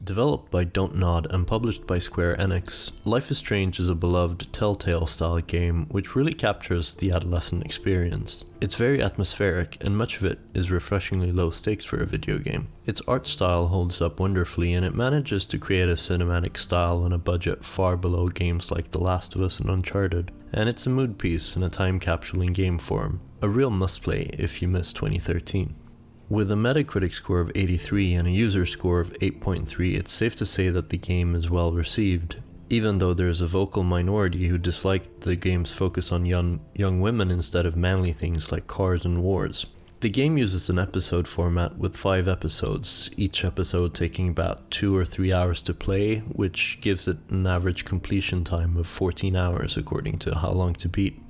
Developed by Don't Nod and published by Square Enix, Life is Strange is a beloved Telltale-style game which really captures the adolescent experience. It's very atmospheric, and much of it is refreshingly low stakes for a video game. Its art style holds up wonderfully, and it manages to create a cinematic style on a budget far below games like The Last of Us and Uncharted. And it's a mood piece in a time-capsuling game form. A real must-play if you miss 2013. With a Metacritic score of 83 and a user score of 8.3, it's safe to say that the game is well received, even though there's a vocal minority who disliked the game's focus on young women instead of manly things like cars and wars. The game uses an episode format with 5 episodes, each episode taking about 2 or 3 hours to play, which gives it an average completion time of 14 hours according to How Long to Beat.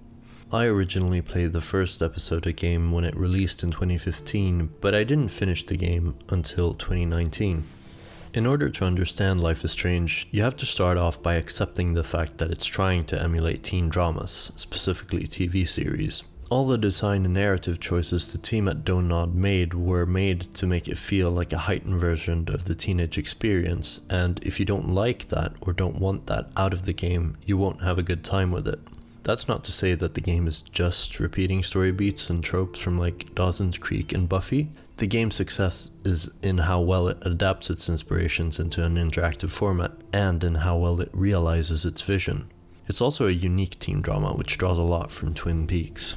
I originally played the first episode of the game when it released in 2015, but I didn't finish the game until 2019. In order to understand Life is Strange, you have to start off by accepting the fact that it's trying to emulate teen dramas, specifically TV series. All the design and narrative choices the team at Don't Nod made were made to make it feel like a heightened version of the teenage experience, and if you don't like that or don't want that out of the game, you won't have a good time with it. That's not to say that the game is just repeating story beats and tropes from like Dawson's Creek and Buffy. The game's success is in how well it adapts its inspirations into an interactive format, and in how well it realizes its vision. It's also a unique teen drama which draws a lot from Twin Peaks.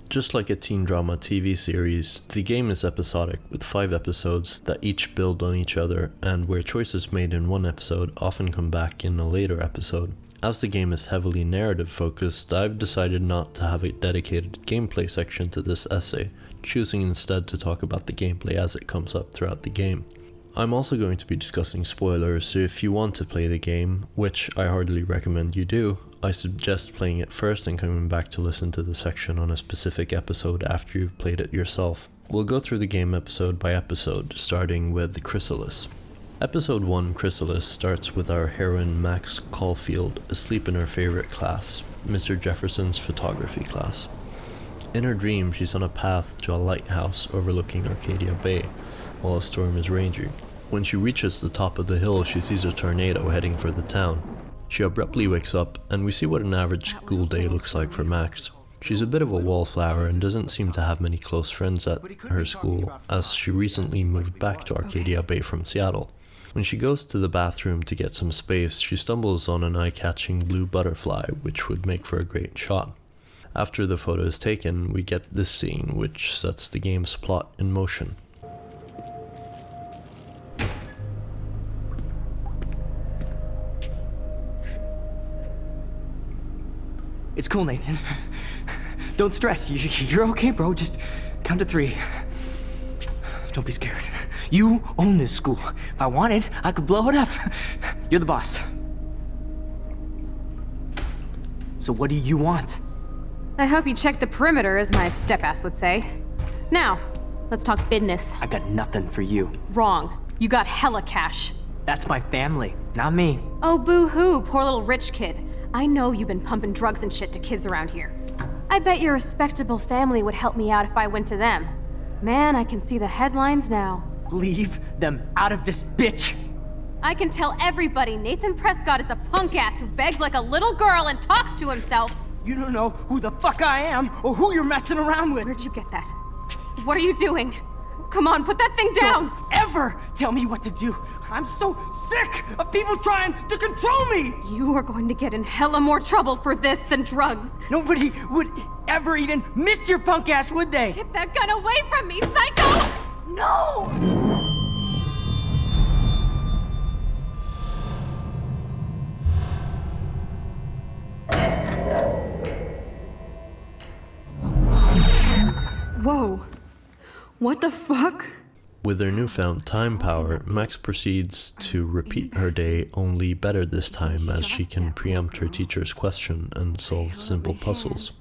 Just like a teen drama TV series, the game is episodic with 5 episodes that each build on each other, and where choices made in one episode often come back in a later episode. As the game is heavily narrative focused, I've decided not to have a dedicated gameplay section to this essay, choosing instead to talk about the gameplay as it comes up throughout the game. I'm also going to be discussing spoilers, so if you want to play the game, which I hardly recommend you do, I suggest playing it first and coming back to listen to the section on a specific episode after you've played it yourself. We'll go through the game episode by episode, starting with the Chrysalis. Episode 1, Chrysalis, starts with our heroine Max Caulfield asleep in her favorite class, Mr. Jefferson's photography class. In her dream, she's on a path to a lighthouse overlooking Arcadia Bay, while a storm is raging. When she reaches the top of the hill, she sees a tornado heading for the town. She abruptly wakes up, and we see what an average school day looks like for Max. She's a bit of a wallflower and doesn't seem to have many close friends at her school, as she recently moved back to Arcadia Bay from Seattle. When she goes to the bathroom to get some space, she stumbles on an eye-catching blue butterfly, which would make for a great shot. After the photo is taken, we get this scene, which sets the game's plot in motion. It's cool, Nathan. Don't stress. You're okay, bro. Just count to 3. Don't be scared. You own this school. If I wanted, I could blow it up. You're the boss. So what do you want? I hope you checked the perimeter, as my step-ass would say. Now, let's talk business. I got nothing for you. Wrong. You got hella cash. That's my family, not me. Oh, boo-hoo, poor little rich kid. I know you've been pumping drugs and shit to kids around here. I bet your respectable family would help me out if I went to them. Man, I can see the headlines now. Leave them out of this bitch! I can tell everybody Nathan Prescott is a punk ass who begs like a little girl and talks to himself. You don't know who the fuck I am or who you're messing around with. Where'd you get that? What are you doing? Come on, put that thing down! Don't ever tell me what to do! I'm so sick of people trying to control me! You are going to get in hella more trouble for this than drugs. Nobody would ever even miss your punk ass, would they? Get that gun away from me, psycho! No! Whoa. What the fuck? With her newfound time power, Max proceeds to repeat her day, only better this time as she can preempt her teacher's question and solve simple puzzles.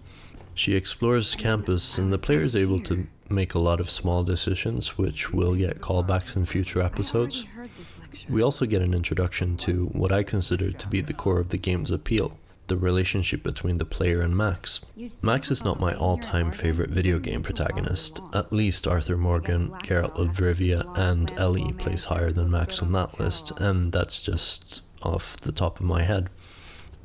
She explores campus, and the player is able to make a lot of small decisions, which will get callbacks in future episodes. We also get an introduction to what I consider to be the core of the game's appeal, the relationship between the player and Max. Max is not my all-time favorite video game protagonist. At least Arthur Morgan, Geralt of Rivia, and Ellie place higher than Max on that list, and that's just off the top of my head.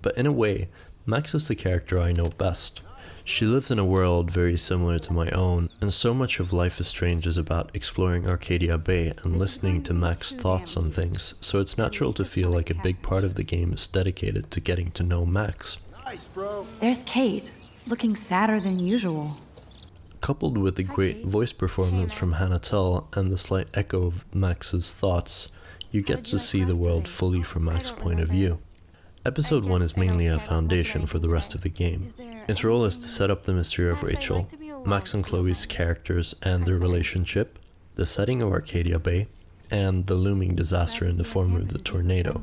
But in a way, Max is the character I know best. She lives in a world very similar to my own, and so much of Life is Strange is about exploring Arcadia Bay and listening to Max's thoughts on things, so it's natural to feel like a big part of the game is dedicated to getting to know Max. Nice, bro. There's Kate, looking sadder than usual. Coupled with the great voice performance from Hannah Tell and the slight echo of Max's thoughts, you get to see the world fully from Max's point of view. Episode 1 is mainly a foundation for the rest of the game. Its role is to set up the mystery of Rachel, Max and Chloe's characters and their relationship, the setting of Arcadia Bay, and the looming disaster in the form of the tornado.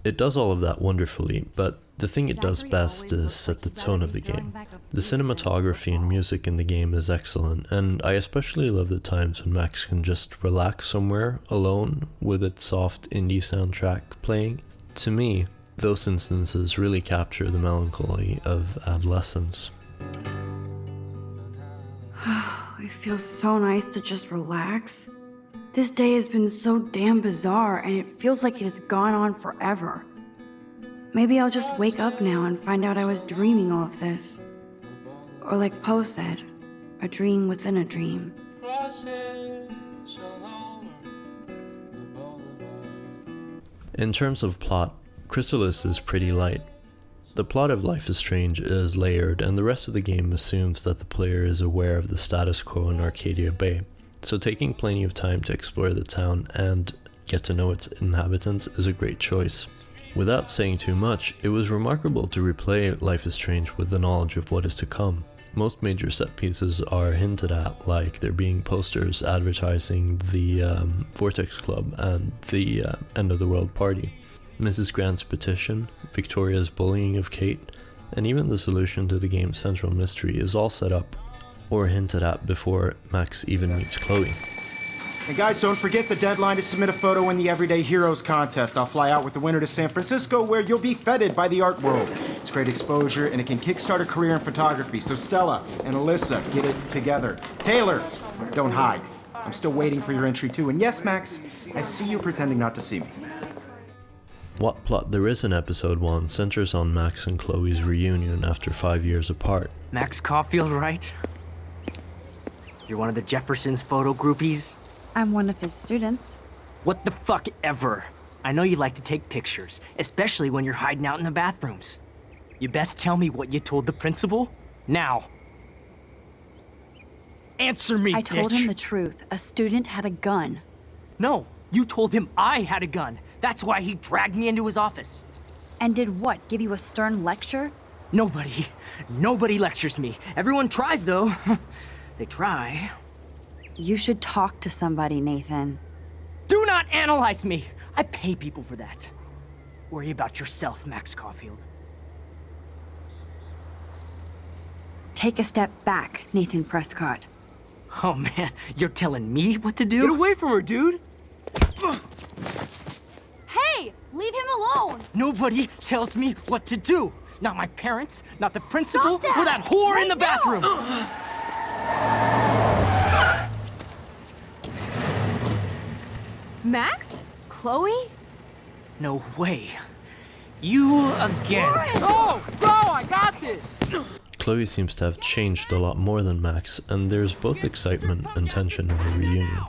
It does all of that wonderfully, but the thing it does best is set the tone of the game. The cinematography and music in the game is excellent, and I especially love the times when Max can just relax somewhere alone with its soft indie soundtrack playing. To me, those instances really capture the melancholy of adolescence. It feels so nice to just relax. This day has been so damn bizarre, and it feels like it has gone on forever. Maybe I'll just wake up now and find out I was dreaming all of this. Or like Poe said, a dream within a dream. In terms of plot, Chrysalis is pretty light. The plot of Life is Strange is layered, and the rest of the game assumes that the player is aware of the status quo in Arcadia Bay, so taking plenty of time to explore the town and get to know its inhabitants is a great choice. Without saying too much, it was remarkable to replay Life is Strange with the knowledge of what is to come. Most major set pieces are hinted at, like there being posters advertising the Vortex Club and the End of the World party. Mrs. Grant's petition, Victoria's bullying of Kate, and even the solution to the game's central mystery is all set up or hinted at before Max even meets Chloe. And guys, don't forget the deadline to submit a photo in the Everyday Heroes contest. I'll fly out with the winner to San Francisco, where you'll be feted by the art world. It's great exposure, and it can kickstart a career in photography. So Stella and Alyssa, get it together. Taylor, don't hide. I'm still waiting for your entry too. And yes, Max, I see you pretending not to see me. What plot there is in episode 1 centers on Max and Chloe's reunion after 5 years apart. Max Caulfield, right? You're one of the Jefferson's photo groupies? I'm one of his students. What the fuck ever? I know you like to take pictures, especially when you're hiding out in the bathrooms. You best tell me what you told the principal, now. Answer me, I told bitch. him the truth. A student had a gun. No, you told him I had a gun. That's why he dragged me into his office. And did what? Give you a stern lecture? Nobody lectures me. Everyone tries, though. They try. You should talk to somebody, Nathan. Do not analyze me! I pay people for that. Worry about yourself, Max Caulfield. Take a step back, Nathan Prescott. Oh man, you're telling me what to do? Get away from her, dude! Hey! Leave him alone! Nobody tells me what to do! Not my parents, not the principal, or that whore in the bathroom! Max? Chloe? No way. You again. Oh, bro, I got this! Chloe seems to have changed a lot more than Max, and there's both excitement and tension in the reunion.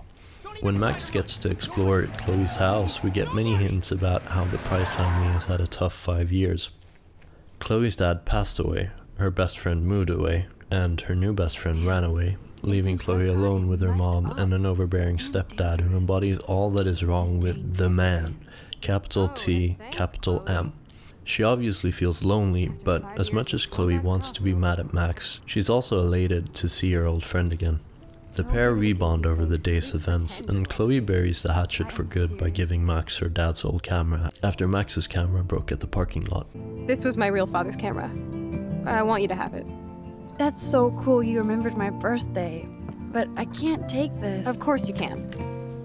When Max gets to explore Chloe's house, we get many hints about how the Price family has had a tough 5 years. Chloe's dad passed away, her best friend moved away, and her new best friend ran away, leaving Chloe alone with her mom and an overbearing stepdad who embodies all that is wrong with the man, capital T, capital M. She obviously feels lonely, but as much as Chloe wants to be mad at Max, she's also elated to see her old friend again. The pair rebond over the day's events, and Chloe buries the hatchet for good by giving Max her dad's old camera after Max's camera broke at the parking lot. This was my real father's camera. I want you to have it. That's so cool you remembered my birthday. But I can't take this. Of course you can.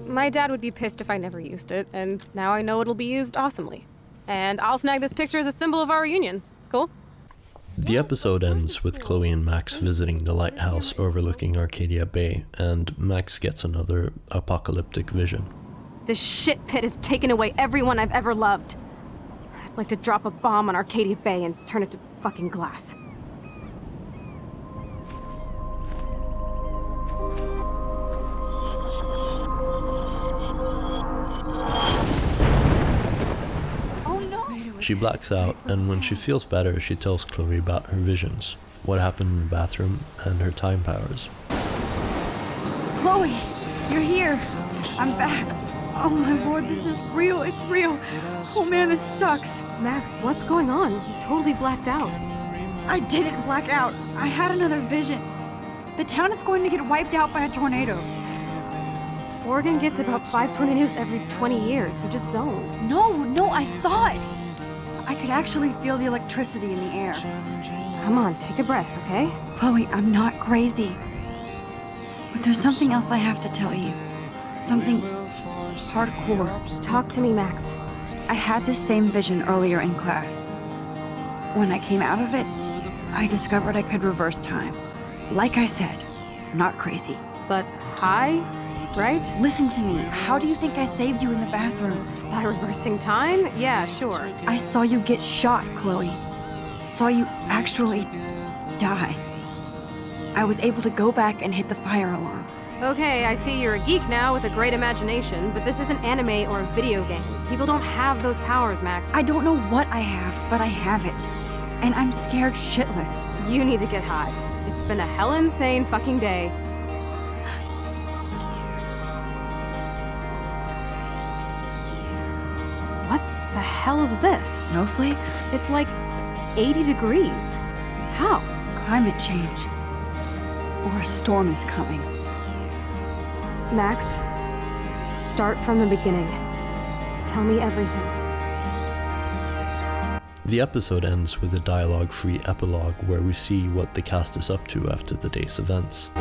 My dad would be pissed if I never used it, and now I know it'll be used awesomely. And I'll snag this picture as a symbol of our reunion. Cool? The episode ends with Chloe and Max visiting the lighthouse overlooking Arcadia Bay, and Max gets another apocalyptic vision. This shit pit has taken away everyone I've ever loved. I'd like to drop a bomb on Arcadia Bay and turn it to fucking glass. She blacks out, and when she feels better, she tells Chloe about her visions, what happened in the bathroom, and her time powers. Chloe, you're here. I'm back. Oh my lord, this is real. It's real. Oh man, this sucks. Max, what's going on? You totally blacked out. I didn't black out. I had another vision. The town is going to get wiped out by a tornado. Oregon gets about 5 tornadoes every 20 years. You just zoned. No, I saw it. I could actually feel the electricity in the air. Come on, take a breath, okay? Chloe, I'm not crazy. But there's something else I have to tell you. Something hardcore. Talk to me, Max. I had this same vision earlier in class. When I came out of it, I discovered I could reverse time. Like I said, not crazy. But high, right? Listen to me. How do you think I saved you in the bathroom? By reversing time? Yeah, sure. I saw you get shot, Chloe. Saw you actually die. I was able to go back and hit the fire alarm. Okay, I see you're a geek now with a great imagination, but this isn't anime or a video game. People don't have those powers, Max. I don't know what I have, but I have it. And I'm scared shitless. You need to get high. It's been a hell insane fucking day. What the hell is this? Snowflakes? It's like 80 degrees. How? Climate change. Or a storm is coming. Max, start from the beginning. Tell me everything. The episode ends with a dialogue-free epilogue where we see what the cast is up to after the day's events.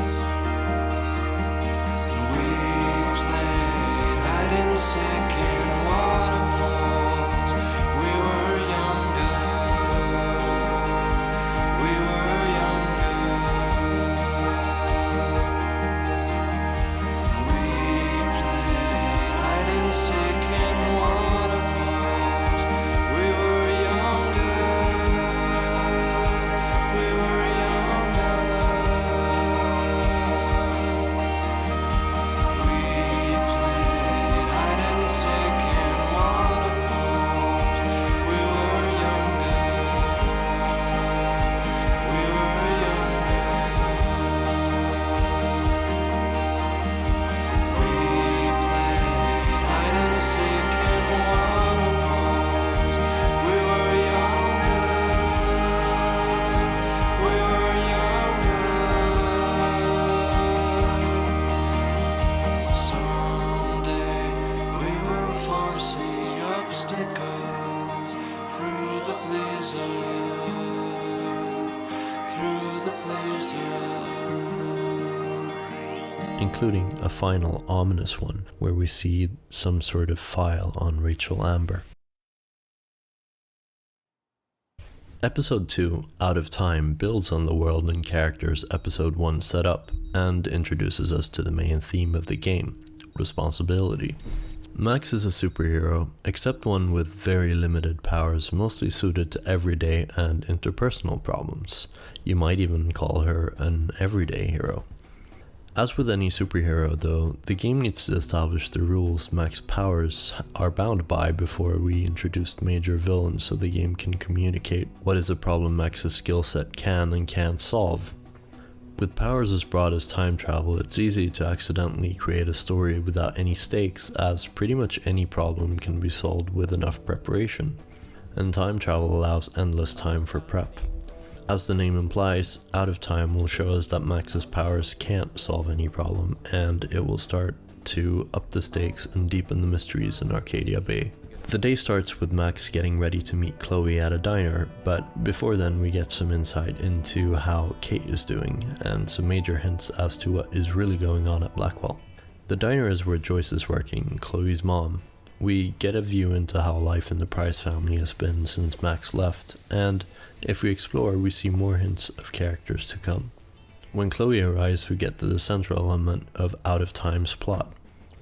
Including a final ominous one where we see some sort of file on Rachel Amber. Episode 2, Out of Time, builds on the world and characters Episode 1 set up and introduces us to the main theme of the game, responsibility. Max is a superhero, except one with very limited powers, mostly suited to everyday and interpersonal problems. You might even call her an everyday hero. As with any superhero though, the game needs to establish the rules Max's powers are bound by before we introduce major villains so the game can communicate what is a problem Max's skill set can and can't solve. With powers as broad as time travel, it's easy to accidentally create a story without any stakes, as pretty much any problem can be solved with enough preparation, and time travel allows endless time for prep. As the name implies, Out of Time will show us that Max's powers can't solve any problem, and it will start to up the stakes and deepen the mysteries in Arcadia Bay. The day starts with Max getting ready to meet Chloe at a diner, but before then we get some insight into how Kate is doing, and some major hints as to what is really going on at Blackwell. The diner is where Joyce is working, Chloe's mom. We get a view into how life in the Price family has been since Max left, and if we explore, we see more hints of characters to come. When Chloe arrives, we get to the central element of Out of Time's plot,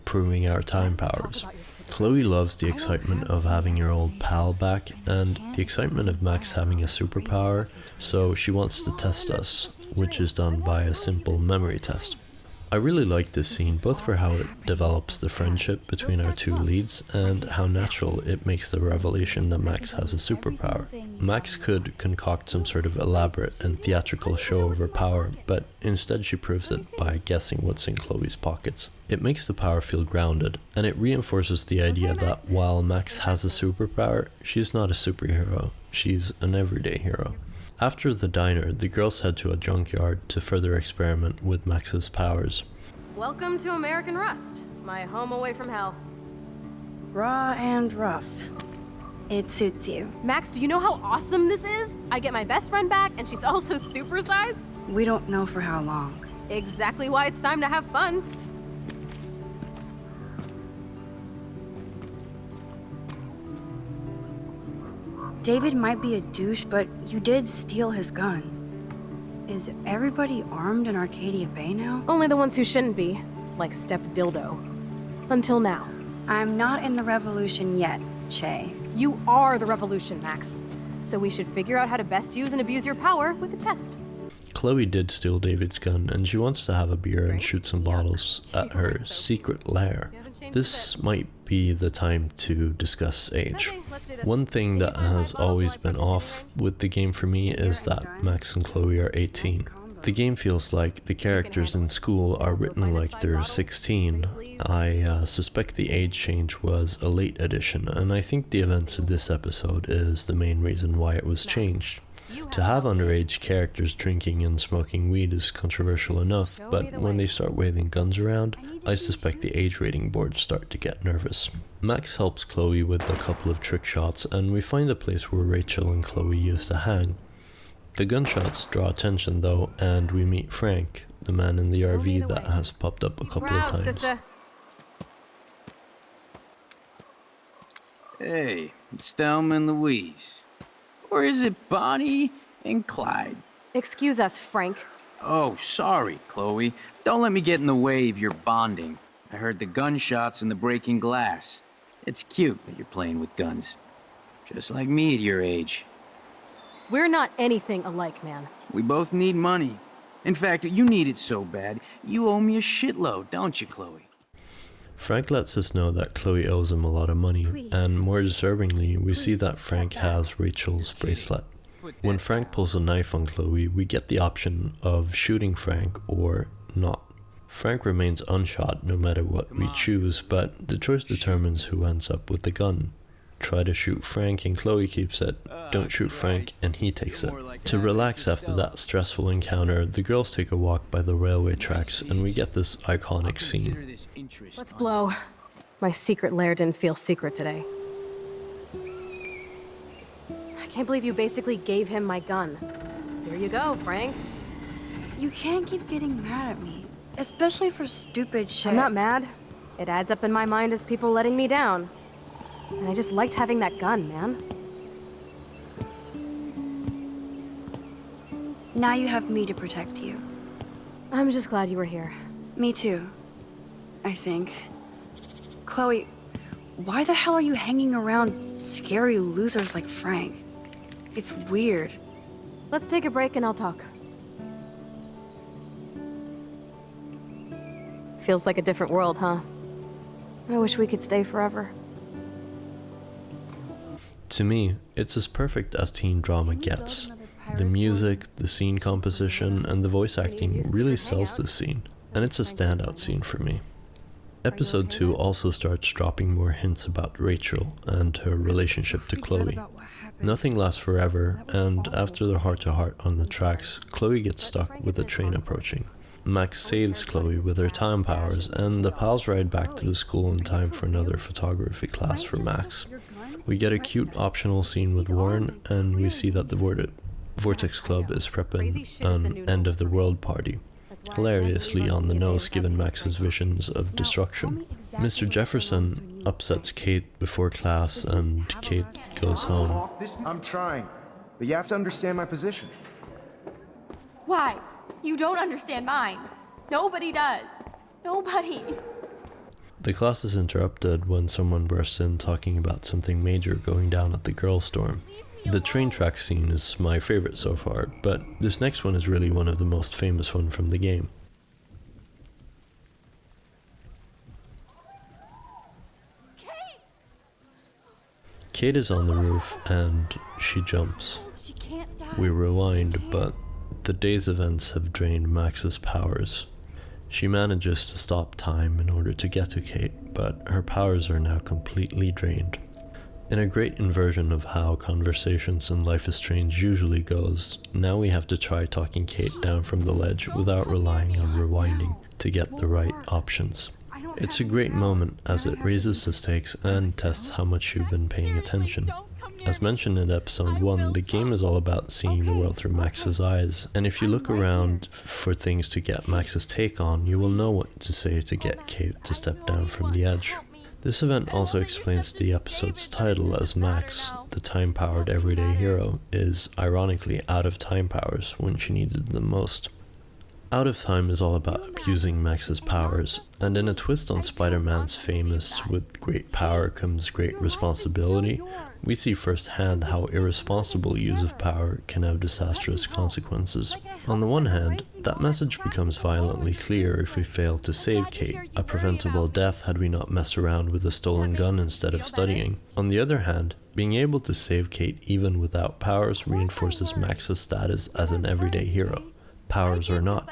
proving our time powers. Chloe loves the excitement of having her old pal back, and the excitement of Max having a superpower, so she wants to test us, which is done by a simple memory test. I really like this scene, both for how it develops the friendship between our two leads and how natural it makes the revelation that Max has a superpower. Max could concoct some sort of elaborate and theatrical show of her power, but instead she proves it by guessing what's in Chloe's pockets. It makes the power feel grounded, and it reinforces the idea that while Max has a superpower, she's not a superhero, she's an everyday hero. After the diner, the girls head to a junkyard to further experiment with Max's powers. Welcome to American Rust, my home away from hell. Raw and rough. It suits you. Max, do you know how awesome this is? I get my best friend back, and she's also supersized. We don't know for how long. Exactly why it's time to have fun. David might be a douche, but you did steal his gun. Is everybody armed in Arcadia Bay now? Only the ones who shouldn't be, like Step Dildo. Until now. I'm not in the revolution yet, Che. You are the revolution, Max. So we should figure out how to best use and abuse your power with a test. Chloe did steal David's gun, and she wants to have a beer and shoot some bottles at her secret lair. This might be the time to discuss age. One thing that has always been off with the game for me is that Max and Chloe are 18. The game feels like the characters in school are written like they're 16. I suspect the age change was a late addition, and I think the events of this episode is the main reason why it was changed. To have underage characters drinking and smoking weed is controversial enough, but when they start waving guns around, I suspect the age rating boards start to get nervous. Max helps Chloe with a couple of trick shots, and we find the place where Rachel and Chloe used to hang. The gunshots draw attention though, and we meet Frank, the man in the RV that has popped up a couple of times. Hey, it's Thelma and Louise. Or is it Bonnie and Clyde? Excuse us, Frank. Oh, sorry, Chloe. Don't let me get in the way of your bonding. I heard the gunshots and the breaking glass. It's cute that you're playing with guns. Just like me at your age. We're not anything alike, man. We both need money. In fact, you need it so bad, you owe me a shitload, don't you, Chloe? Frank lets us know that Chloe owes him a lot of money, and more disturbingly, we see that Frank has Rachel's bracelet. When Frank pulls a knife on Chloe, we get the option of shooting Frank or not. Frank remains unshot no matter what we choose, but the choice determines who ends up with the gun. Try to shoot Frank and Chloe keeps it. Don't shoot Frank and he takes it. To relax after that stressful encounter, the girls take a walk by the railway tracks and we get this iconic scene. Let's blow. My secret lair didn't feel secret today. I can't believe you basically gave him my gun. Here you go, Frank. You can't keep getting mad at me, especially for stupid shit. I'm not mad. It adds up in my mind as people letting me down. And I just liked having that gun, man. Now you have me to protect you. I'm just glad you were here. Me too, I think. Chloe, why the hell are you hanging around scary losers like Frank? It's weird. Let's take a break and I'll talk. Feels like a different world, huh? I wish we could stay forever. To me, it's as perfect as teen drama gets. The music, the scene composition, and the voice acting really sells this scene, and it's a standout scene for me. Episode 2 also starts dropping more hints about Rachel and her relationship to Chloe. Nothing lasts forever, and after their heart-to-heart on the tracks, Chloe gets stuck with a train approaching. Max saves Chloe with her time powers, and the pals ride back to the school in time for another photography class for Max. We get a cute optional scene with Warren, and we see that the Vortex Club is prepping an end-of-the-world party. hilariously on the nose given Max's visions of destruction. Mr. Jefferson upsets Kate before class and Kate goes home. I'm trying, but you have to understand my position. Why? You don't understand mine. Nobody does. Nobody. The class is interrupted when someone bursts in talking about something major going down at the girls' dorm. The train track scene is my favorite so far, but this next one is really one of the most famous ones from the game. Kate is on the roof and she jumps. We rewind, but the day's events have drained Max's powers. She manages to stop time in order to get to Kate, but her powers are now completely drained. In a great inversion of how conversations in Life is Strange usually goes, now we have to try talking Kate down from the ledge without relying on rewinding to get the right options. It's a great moment as it raises the stakes and tests how much you've been paying attention. As mentioned in episode 1, the game is all about seeing the world through Max's eyes, and if you look around for things to get Max's take on, you will know what to say to get Kate to step down from the edge. This event also explains the episode's title, as Max, the time-powered everyday hero, is ironically out of time powers when she needed them most. Out of Time is all about abusing Max's powers, and in a twist on Spider-Man's famous "with great power comes great responsibility," we see firsthand how irresponsible use of power can have disastrous consequences. On the one hand, that message becomes violently clear if we fail to save Kate, a preventable death had we not messed around with a stolen gun instead of studying. On the other hand, being able to save Kate even without powers reinforces Max's status as an everyday hero, powers or not.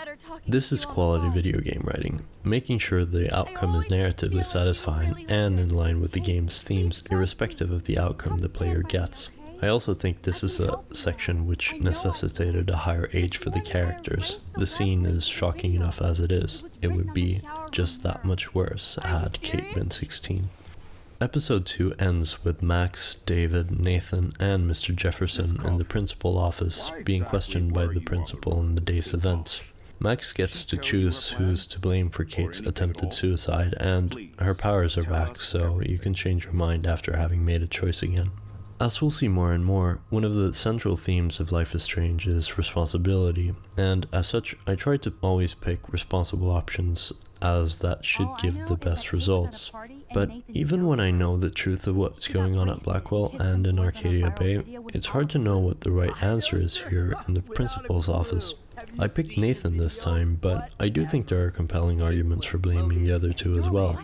This is quality video game writing, making sure the outcome is narratively satisfying and in line with the game's themes, irrespective of the outcome the player gets. I also think this is a section which necessitated a higher age for the characters. The scene is shocking enough as it is. It would be just that much worse had Kate been 16. Episode 2 ends with Max, David, Nathan, and Mr. Jefferson in the principal office being questioned by the principal in the day's events. Max gets to choose who's to blame for Kate's attempted suicide, and her powers are back, so you can change your mind after having made a choice again. As we'll see more and more, one of the central themes of Life is Strange is responsibility, and as such, I try to always pick responsible options as that should give the best results. But even when I know the truth of what's going on at Blackwell and in Arcadia Bay, it's hard to know what the right answer is here in the principal's office. I picked Nathan this time, but I do think there are compelling arguments for blaming the other two as well.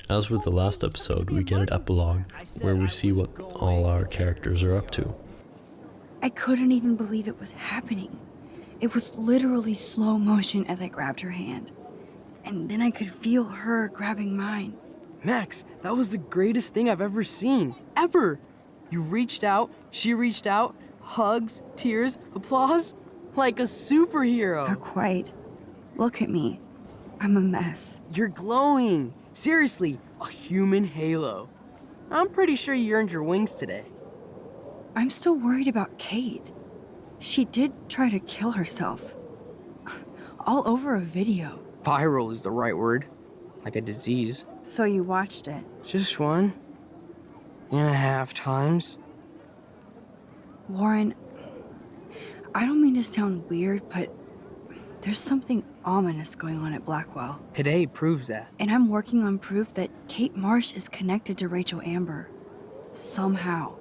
As with the last episode, we get an epilogue where we see what all our characters are up to. I couldn't even believe it was happening. It was literally slow motion as I grabbed her hand. And then I could feel her grabbing mine. Max, that was the greatest thing I've ever seen. Ever! You reached out, she reached out, hugs, tears, applause. Like a superhero. Not quite. Look at me. I'm a mess. You're glowing. Seriously, a human halo. I'm pretty sure you earned your wings today. I'm still worried about Kate. She did try to kill herself. All over a video. Viral is the right word. Like a disease. So you watched it? Just 1.5 times. Warren, I don't mean to sound weird, but there's something ominous going on at Blackwell. Today proves that. And I'm working on proof that Kate Marsh is connected to Rachel Amber. Somehow.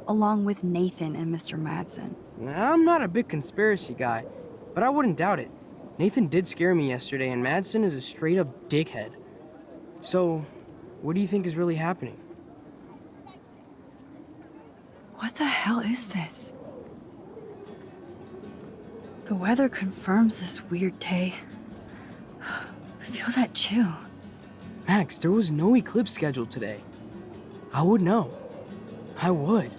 Along with Nathan and Mr. Madsen. I'm not a big conspiracy guy, but I wouldn't doubt it. Nathan did scare me yesterday, and Madsen is a straight-up dickhead. So, what do you think is really happening? What the hell is this? The weather confirms this weird day. Feel that chill. Max, there was no eclipse scheduled today. I would know. I would.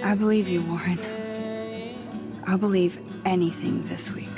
I believe you, Warren. I'll believe anything this week.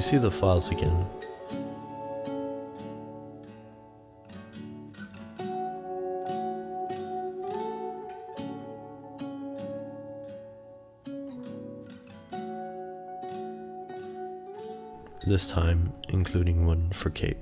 see the files again. This time including one for Kate.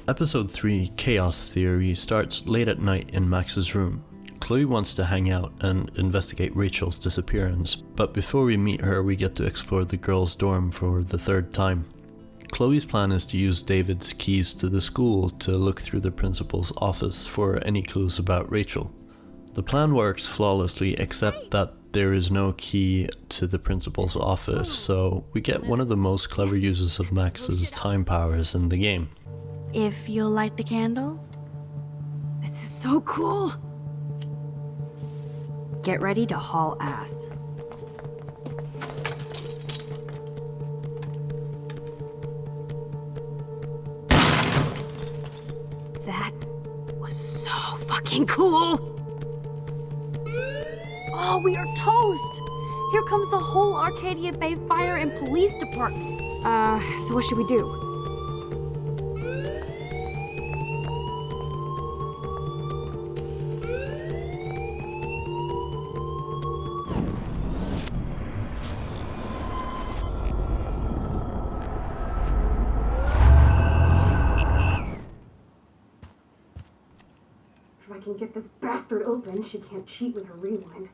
Episode 3, Chaos Theory, starts late at night in Max's room. Chloe wants to hang out and investigate Rachel's disappearance, but before we meet her we get to explore the girls' dorm for the third time. Chloe's plan is to use David's keys to the school to look through the principal's office for any clues about Rachel. The plan works flawlessly except that there is no key to the principal's office, so we get one of the most clever uses of Max's time powers in the game. If you'll light the candle. This is so cool. Get ready to haul ass. That was so fucking cool. Oh, we are toast! Here comes the whole Arcadia Bay Fire and Police Department. So what should we do? If I can get this bastard open, she can't cheat with her rewind.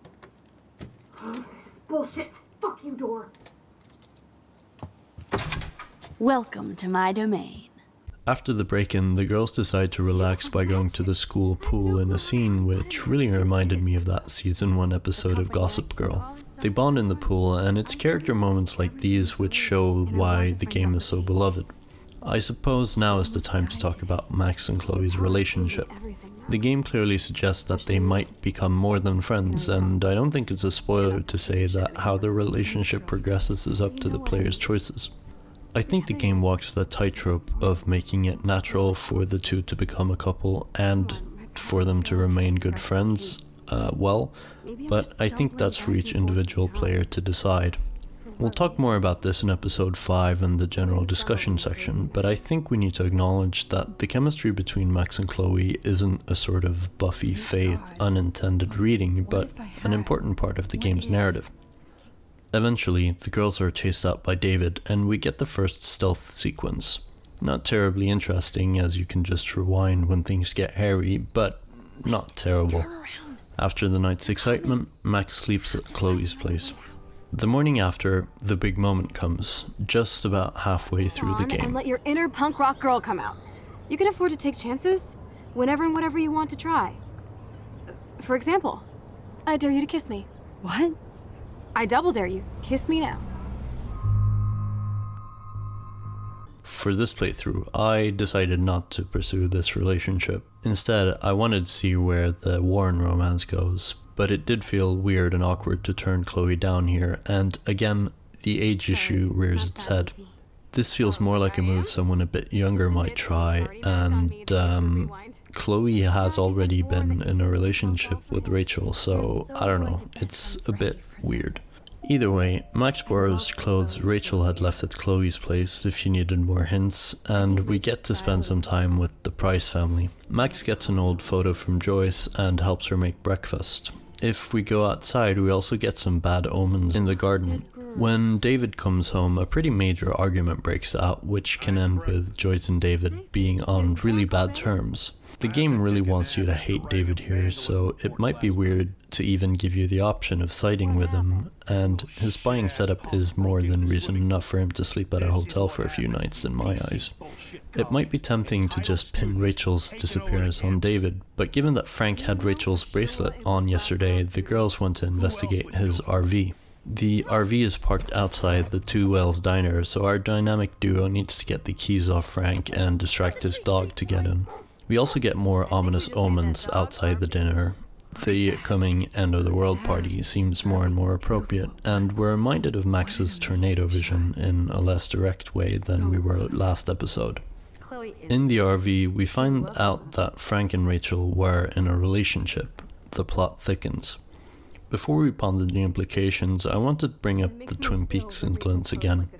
Oh, this is bullshit. Fuck you, door. Welcome to my domain. After the break-in, the girls decide to relax by going to the school pool in a scene which really reminded me of that season 1 episode of Gossip Girl. They bond in the pool, and it's character moments like these which show why the game is so beloved. I suppose now is the time to talk about Max and Chloe's relationship. The game clearly suggests that they might become more than friends, and I don't think it's a spoiler to say that how their relationship progresses is up to the player's choices. I think the game walks the tightrope of making it natural for the two to become a couple and for them to remain good friends, but I think that's for each individual player to decide. We'll talk more about this in episode 5 in the general discussion section, but I think we need to acknowledge that the chemistry between Max and Chloe isn't a sort of Buffy Faith unintended reading, but an important part of the game's narrative. Eventually, the girls are chased out by David, and we get the first stealth sequence. Not terribly interesting, as you can just rewind when things get hairy, but not terrible. After the night's excitement, Max sleeps at Chloe's place. The morning after, the big moment comes, just about halfway through the game. And let your inner punk rock girl come out. You can afford to take chances, whenever and whatever you want to try. For example, I dare you to kiss me. What? I double dare you. Kiss me now. For this playthrough, I decided not to pursue this relationship. Instead, I wanted to see where the Warren romance goes, but it did feel weird and awkward to turn Chloe down here, and again, the age issue rears its head. This feels more like a move someone a bit younger might try, and Chloe has already been in a relationship with Rachel, so I don't know, it's a bit weird. Either way, Max borrows clothes Rachel had left at Chloe's place if she needed more hints, and we get to spend some time with the Price family. Max gets an old photo from Joyce and helps her make breakfast. If we go outside, we also get some bad omens in the garden. When David comes home, a pretty major argument breaks out, which can end with Joyce and David being on really bad terms. The game really wants you to hate David here, so it might be weird to even give you the option of siding with him, and his spying setup is more than reason enough for him to sleep at a hotel for a few nights in my eyes. It might be tempting to just pin Rachel's disappearance on David, but given that Frank had Rachel's bracelet on yesterday, the girls want to investigate his RV. The RV is parked outside the Two Whales diner, so our dynamic duo needs to get the keys off Frank and distract his dog to get in. We also get more ominous omens outside the dinner. The coming end of the world party seems more and more appropriate, and we're reminded of Max's tornado vision in a less direct way than we were last episode. In the RV, we find out that Frank and Rachel were in a relationship. The plot thickens. Before we ponder the implications, I want to bring up the Twin Peaks influence again.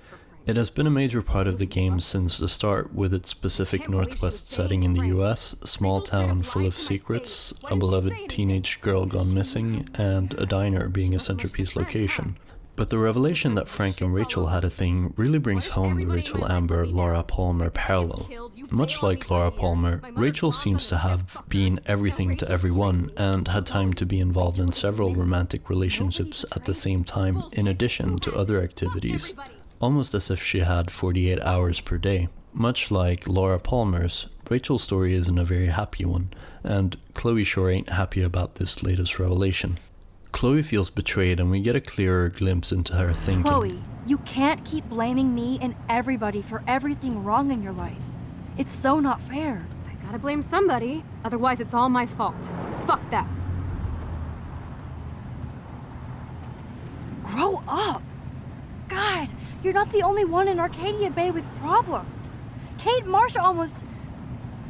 It has been a major part of the game since the start, with its Pacific Northwest setting in the US, a small town full of secrets, a beloved teenage girl gone missing, and a diner being a centerpiece location. But the revelation that Frank and Rachel had a thing really brings home the Rachel Amber Laura Palmer parallel. Much like Laura Palmer, Rachel seems to have been everything to everyone and had time to be involved in several romantic relationships at the same time in addition to other activities, almost as if she had 48 hours per day. Much like Laura Palmer's, Rachel's story isn't a very happy one, and Chloe sure ain't happy about this latest revelation. Chloe feels betrayed, and we get a clearer glimpse into her thinking. Chloe, you can't keep blaming me and everybody for everything wrong in your life. It's so not fair. I gotta blame somebody, otherwise it's all my fault. Fuck that. Grow up. God, you're not the only one in Arcadia Bay with problems. Kate Marsh almost...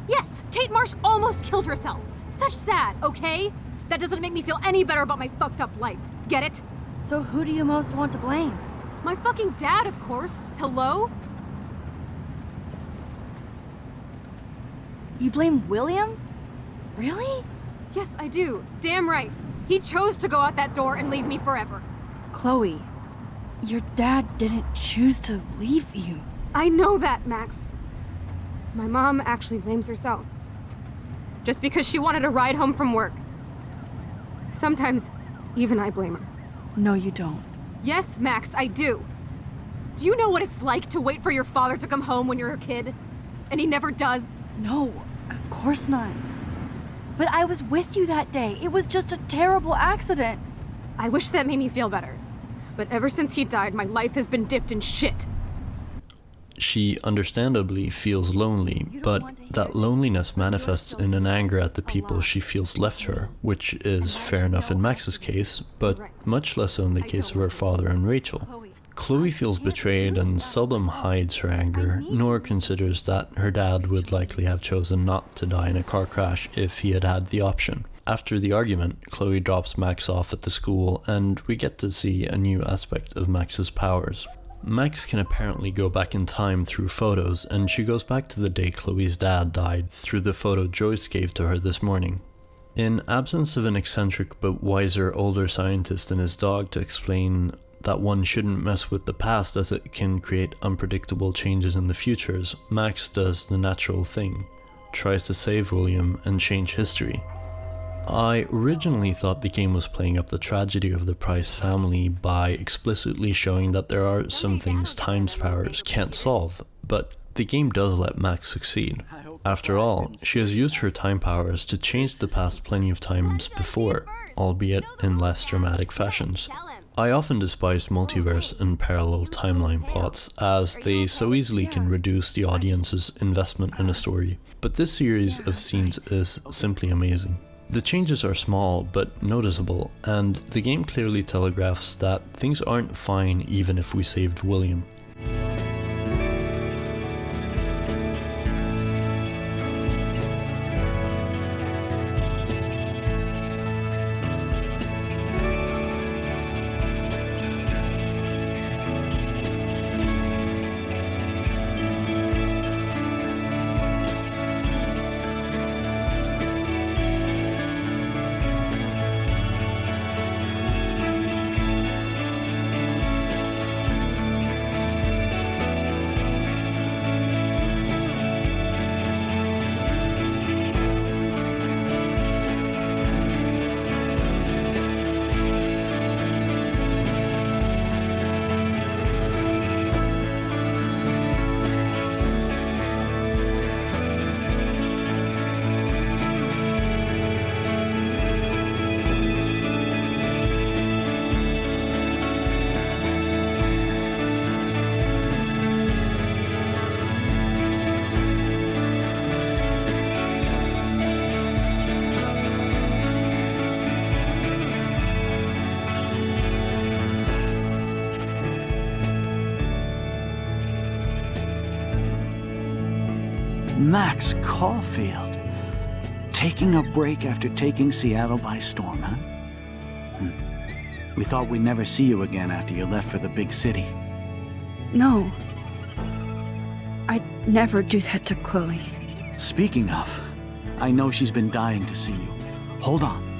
Yes, Kate Marsh almost killed herself. Such sad, okay? That doesn't make me feel any better about my fucked up life. Get it? So who do you most want to blame? My fucking dad, of course. Hello? You blame William? Really? Yes, I do. Damn right. He chose to go out that door and leave me forever. Chloe, your dad didn't choose to leave you. I know that, Max. My mom actually blames herself. Just because she wanted a ride home from work. Sometimes, even I blame her. No, you don't. Yes, Max, I do. Do you know what it's like to wait for your father to come home when you're a kid? And he never does? No, of course not. But I was with you that day. It was just a terrible accident. I wish that made me feel better. But ever since he died, my life has been dipped in shit. She understandably feels lonely, but that loneliness manifests in an anger at the people she feels left her, which is fair enough in Max's case, but much less so in the case of her father and Rachel. Chloe feels betrayed and seldom hides her anger, nor considers that her dad would likely have chosen not to die in a car crash if he had had the option. After the argument, Chloe drops Max off at the school, and we get to see a new aspect of Max's powers. Max can apparently go back in time through photos, and she goes back to the day Chloe's dad died through the photo Joyce gave to her this morning. In absence of an eccentric but wiser older scientist and his dog to explain that one shouldn't mess with the past as it can create unpredictable changes in the futures, Max does the natural thing, tries to save William and change history. I originally thought the game was playing up the tragedy of the Price family by explicitly showing that there are some things time's powers can't solve, but the game does let Max succeed. After all, she has used her time powers to change the past plenty of times before, albeit in less dramatic fashions. I often despise multiverse and parallel timeline plots, as they so easily can reduce the audience's investment in a story, but this series of scenes is simply amazing. The changes are small but noticeable, and the game clearly telegraphs that things aren't fine even if we saved William. Max Caulfield. Taking a break after taking Seattle by storm, huh? We thought we'd never see you again after you left for the big city. No. I'd never do that to Chloe. Speaking of, I know she's been dying to see you. Hold on.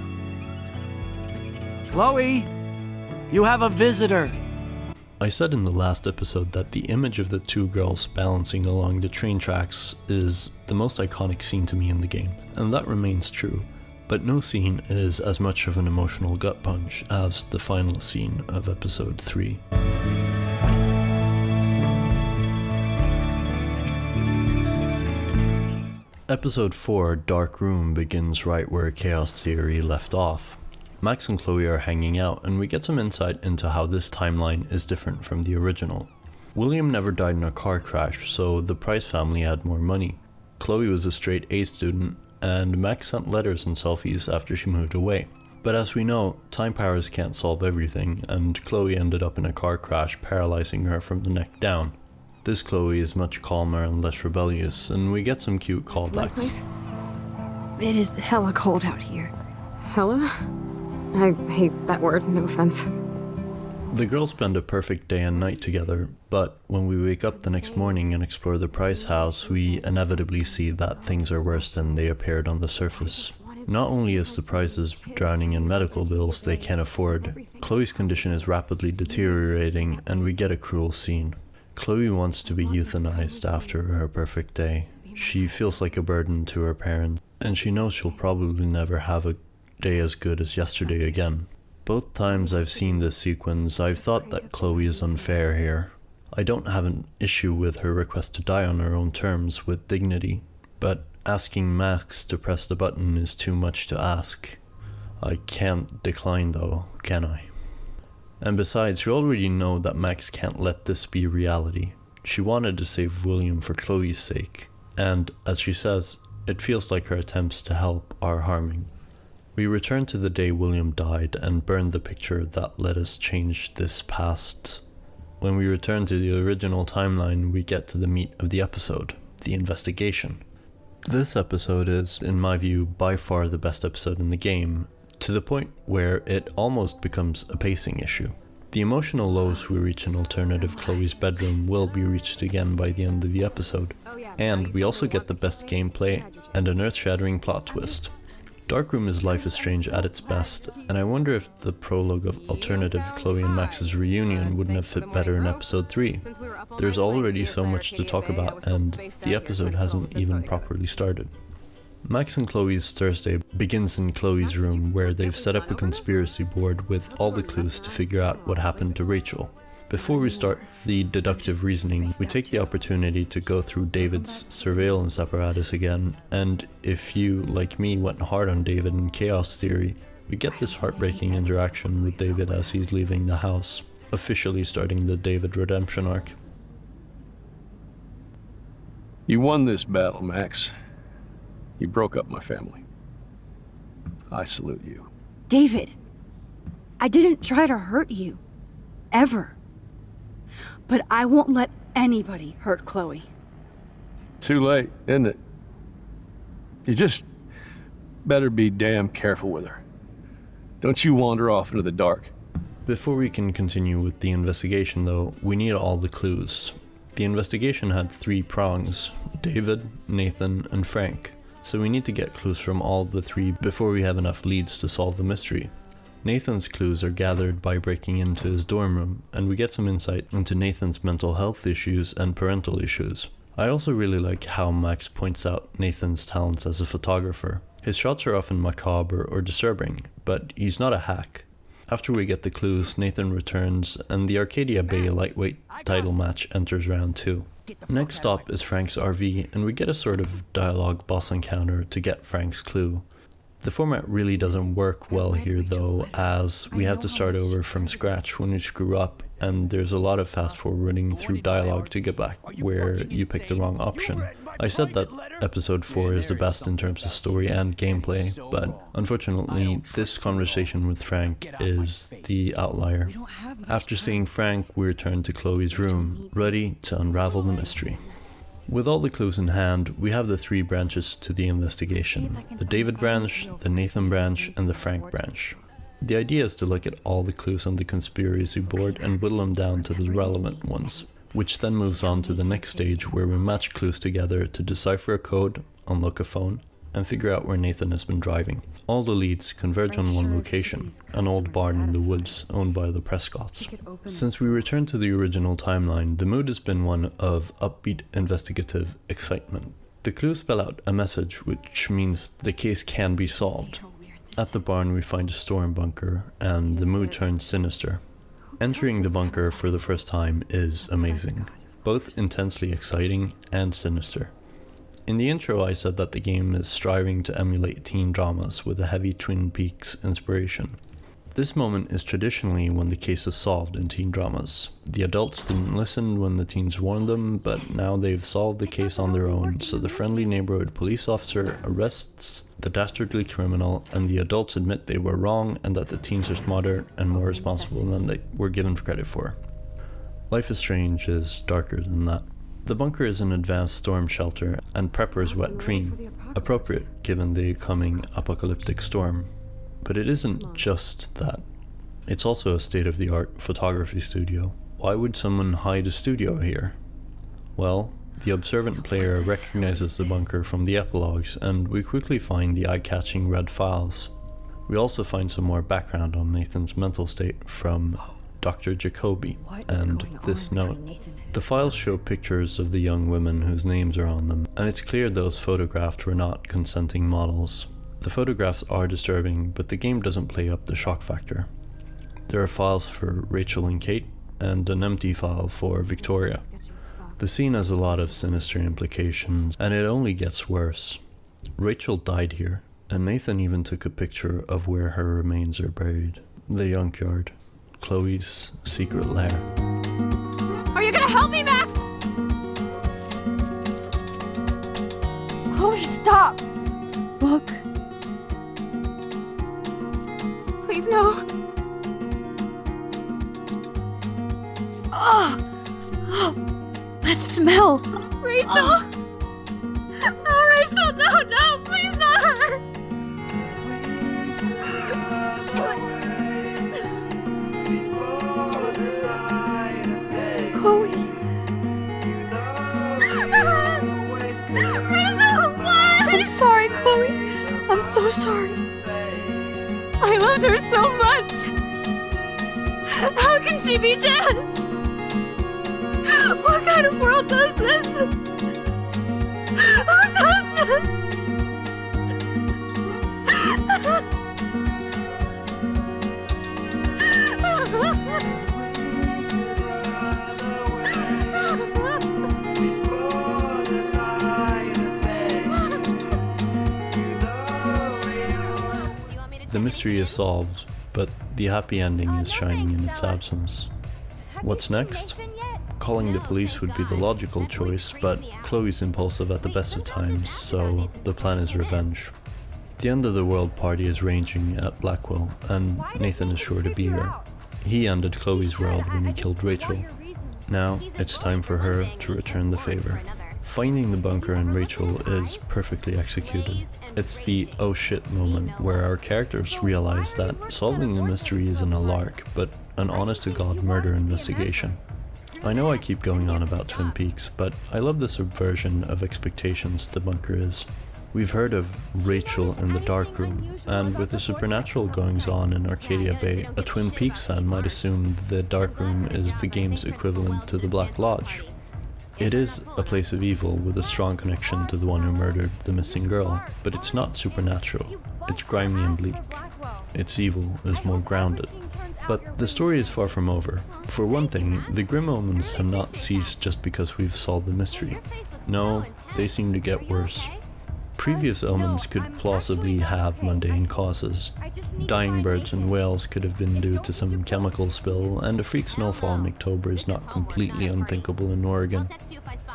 Chloe! You have a visitor! I said in the last episode that the image of the two girls balancing along the train tracks is the most iconic scene to me in the game, and that remains true. But no scene is as much of an emotional gut punch as the final scene of episode 3. Episode 4, Dark Room, begins right where Chaos Theory left off. Max and Chloe are hanging out, and we get some insight into how this timeline is different from the original. William never died in a car crash, so the Price family had more money. Chloe was a straight A student, and Max sent letters and selfies after she moved away. But as we know, time powers can't solve everything, and Chloe ended up in a car crash, paralyzing her from the neck down. This Chloe is much calmer and less rebellious, and we get some cute callbacks. It is hella cold out here. Hella? I hate that word, no offense. The girls spend a perfect day and night together, but when we wake up the next morning and explore the Price house, we inevitably see that things are worse than they appeared on the surface. Not only is the Prices drowning in medical bills they can't afford, Chloe's condition is rapidly deteriorating, and we get a cruel scene. Chloe wants to be euthanized after her perfect day. She feels like a burden to her parents, and she knows she'll probably never have a day as good as yesterday again. Both times I've seen this sequence, I've thought that Chloe is unfair here. I don't have an issue with her request to die on her own terms with dignity, but asking Max to press the button is too much to ask. I can't decline though, can I? And besides, you already know that Max can't let this be reality. She wanted to save William for Chloe's sake, and as she says, it feels like her attempts to help are harming. We return to the day William died and burn the picture that let us change this past. When we return to the original timeline, we get to the meat of the episode, the investigation. This episode is, in my view, by far the best episode in the game, to the point where it almost becomes a pacing issue. The emotional lows we reach in alternative Chloe's bedroom will be reached again by the end of the episode, and we also get the best gameplay and an earth-shattering plot twist. Darkroom is Life is Strange at its best, and I wonder if the prologue of alternative Chloe and Max's reunion wouldn't have fit better in episode 3. There's already so much to talk about, and the episode hasn't even properly started. Max and Chloe's Thursday begins in Chloe's room, where they've set up a conspiracy board with all the clues to figure out what happened to Rachel. Before we start the deductive reasoning, we take the opportunity to go through David's surveillance apparatus again, and if you, like me, went hard on David in Chaos Theory, we get this heartbreaking interaction with David as he's leaving the house, officially starting the David redemption arc. You won this battle, Max. You broke up my family. I salute you. David, I didn't try to hurt you. Ever. But I won't let anybody hurt Chloe. Too late, isn't it? You just better be damn careful with her. Don't you wander off into the dark. Before we can continue with the investigation though, we need all the clues. The investigation had 3 prongs: David, Nathan, and Frank. So we need to get clues from all the 3 before we have enough leads to solve the mystery. Nathan's clues are gathered by breaking into his dorm room, and we get some insight into Nathan's mental health issues and parental issues. I also really like how Max points out Nathan's talents as a photographer. His shots are often macabre or disturbing, but he's not a hack. After we get the clues, Nathan returns, and the Arcadia Bay lightweight title match enters round 2. Next stop is Frank's RV, and we get a sort of dialogue boss encounter to get Frank's clue. The format really doesn't work well here though, as we have to start over from scratch when we screw up, and there's a lot of fast forwarding through dialogue to get back where you picked the wrong option. I said that episode 4 is the best in terms of story and gameplay, but unfortunately this conversation with Frank is the outlier. After seeing Frank, we return to Chloe's room, ready to unravel the mystery. With all the clues in hand, we have the three branches to the investigation: the David branch, the Nathan branch, and the Frank branch. The idea is to look at all the clues on the conspiracy board and whittle them down to the relevant ones, which then moves on to the next stage where we match clues together to decipher a code, unlock a phone, and figure out where Nathan has been driving. All the leads converge on one location, an old barn in the woods owned by the Prescotts. Since we return to the original timeline, the mood has been one of upbeat investigative excitement. The clues spell out a message, which means the case can be solved. At the barn we find a storm bunker, and the mood turns sinister. Entering the bunker for the first time is amazing, both intensely exciting and sinister. In the intro I said that the game is striving to emulate teen dramas with a heavy Twin Peaks inspiration. This moment is traditionally when the case is solved in teen dramas. The adults didn't listen when the teens warned them, but now they've solved the case on their own, so the friendly neighborhood police officer arrests the dastardly criminal, and the adults admit they were wrong and that the teens are smarter and more responsible than they were given credit for. Life is Strange is darker than that. The bunker is an advanced storm shelter and Prepper's wet dream, appropriate given the coming apocalyptic storm. But it isn't just that. It's also a state-of-the-art photography studio. Why would someone hide a studio here? Well, the observant player recognizes the bunker from the epilogues, and we quickly find the eye-catching red files. We also find some more background on Nathan's mental state from Dr. Jacoby and this note. The files show pictures of the young women whose names are on them, and it's clear those photographed were not consenting models. The photographs are disturbing, but the game doesn't play up the shock factor. There are files for Rachel and Kate, and an empty file for Victoria. The scene has a lot of sinister implications, and it only gets worse. Rachel died here, and Nathan even took a picture of where her remains are buried. The junkyard. Chloe's secret lair. Are you gonna help me, Max? Chloe, stop! Look. Please, no. Oh, that smell! Rachel! Oh, Rachel, no, please not her! Chloe. Rachel, why? I'm sorry, Chloe. I'm so sorry. I loved her so much. How can she be dead? What kind of world does this? Who does this? The mystery is solved, but the happy ending is shining in its absence. What's next? Calling the police would be the logical choice, but Chloe's impulsive at the best of times, so the plan is revenge. The end of the world party is raging at Blackwell, and Nathan is sure to be here. He ended Chloe's world when he killed Rachel. Now, it's time for her to return the favor. Finding the bunker and Rachel is perfectly executed. It's the oh shit moment where our characters realize that solving the mystery isn't a lark, but an honest-to-God murder investigation. I know I keep going on about Twin Peaks, but I love the subversion of expectations the bunker is. We've heard of Rachel in the dark room, and with the supernatural goings-on in Arcadia Bay, a Twin Peaks fan might assume the dark room is the game's equivalent to the Black Lodge. It is a place of evil with a strong connection to the one who murdered the missing girl, but it's not supernatural. It's grimy and bleak. Its evil is more grounded. But the story is far from over. For one thing, the grim omens have not ceased just because we've solved the mystery. No, they seem to get worse. Previous omens could plausibly have mundane causes. Dying birds and whales could have been due to some chemical spill, and a freak snowfall in October is not completely unthinkable in Oregon.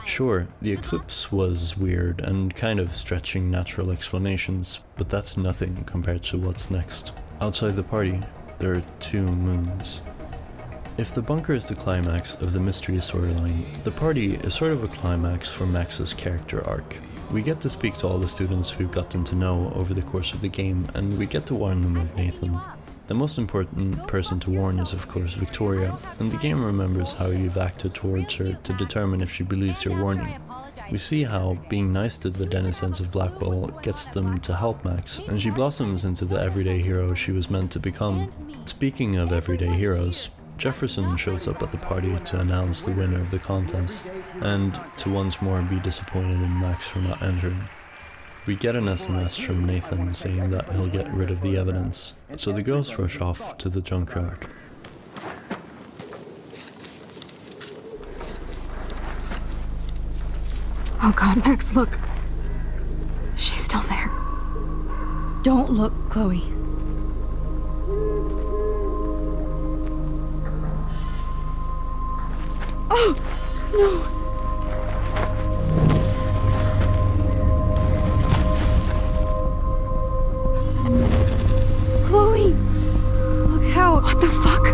Sure, the eclipse was weird and kind of stretching natural explanations, but that's nothing compared to what's next. Outside the party, there are two moons. If the bunker is the climax of the mystery storyline, the party is sort of a climax for Max's character arc. We get to speak to all the students we've gotten to know over the course of the game, and we get to warn them of Nathan. The most important person to warn is of course Victoria, and the game remembers how you've acted towards her to determine if she believes your warning. We see how being nice to the denizens of Blackwell gets them to help Max, and she blossoms into the everyday hero she was meant to become. Speaking of everyday heroes, Jefferson shows up at the party to announce the winner of the contest, and to once more be disappointed in Max for not entering. We get an SMS from Nathan saying that he'll get rid of the evidence, so the girls rush off to the junkyard. Oh god, Max, look. She's still there. Don't look, Chloe. Oh, no. Chloe! Look out! What the fuck?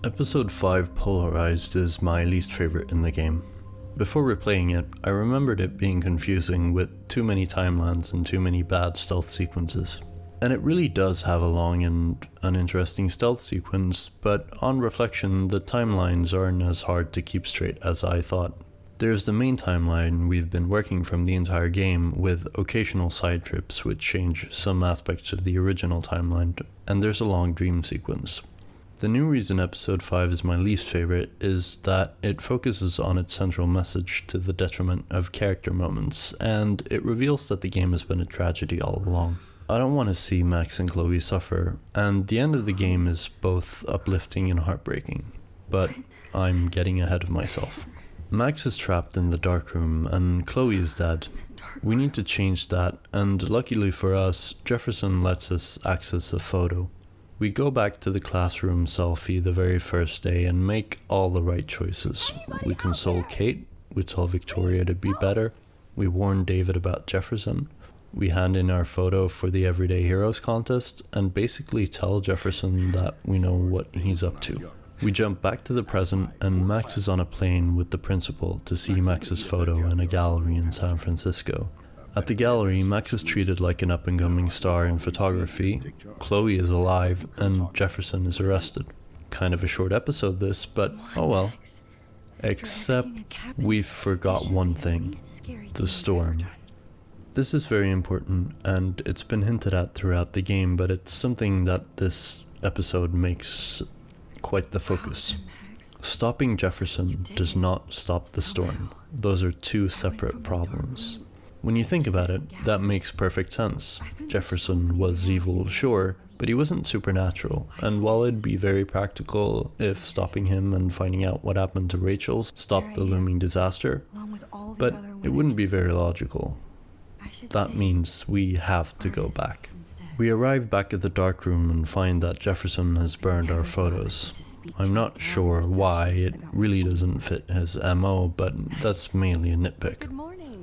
Episode 5 Polarized is my least favorite in the game. Before replaying it, I remembered it being confusing with too many timelines and too many bad stealth sequences. And it really does have a long and uninteresting stealth sequence, but on reflection, the timelines aren't as hard to keep straight as I thought. There's the main timeline we've been working from the entire game, with occasional side trips which change some aspects of the original timeline, and there's a long dream sequence. The new reason episode 5 is my least favorite is that it focuses on its central message to the detriment of character moments, and it reveals that the game has been a tragedy all along. I don't want to see Max and Chloe suffer, and the end of the game is both uplifting and heartbreaking, but I'm getting ahead of myself. Max is trapped in the dark room and Chloe is dead. We need to change that, and luckily for us, Jefferson lets us access a photo. We go back to the classroom selfie the very first day and make all the right choices. We console Kate, we tell Victoria to be better, we warn David about Jefferson, we hand in our photo for the Everyday Heroes contest, and basically tell Jefferson that we know what he's up to. We jump back to the present, and Max is on a plane with the principal to see Max's photo in a gallery in San Francisco. At the gallery, Max is treated like an up-and-coming star in photography, Chloe is alive, and Jefferson is arrested. Kind of a short episode this, but oh well. Except we forgot one thing. The storm. This is very important, and it's been hinted at throughout the game, but it's something that this episode makes quite the focus. Stopping Jefferson does not stop the storm. Those are two separate problems. When you think about it, that makes perfect sense. Jefferson was evil, sure, but he wasn't supernatural, and while it'd be very practical if stopping him and finding out what happened to Rachel stopped the looming disaster, but it wouldn't be very logical. That means we have to go back. We arrive back at the dark room and find that Jefferson has burned our photos. I'm not sure why, it really doesn't fit his MO, but that's mainly a nitpick.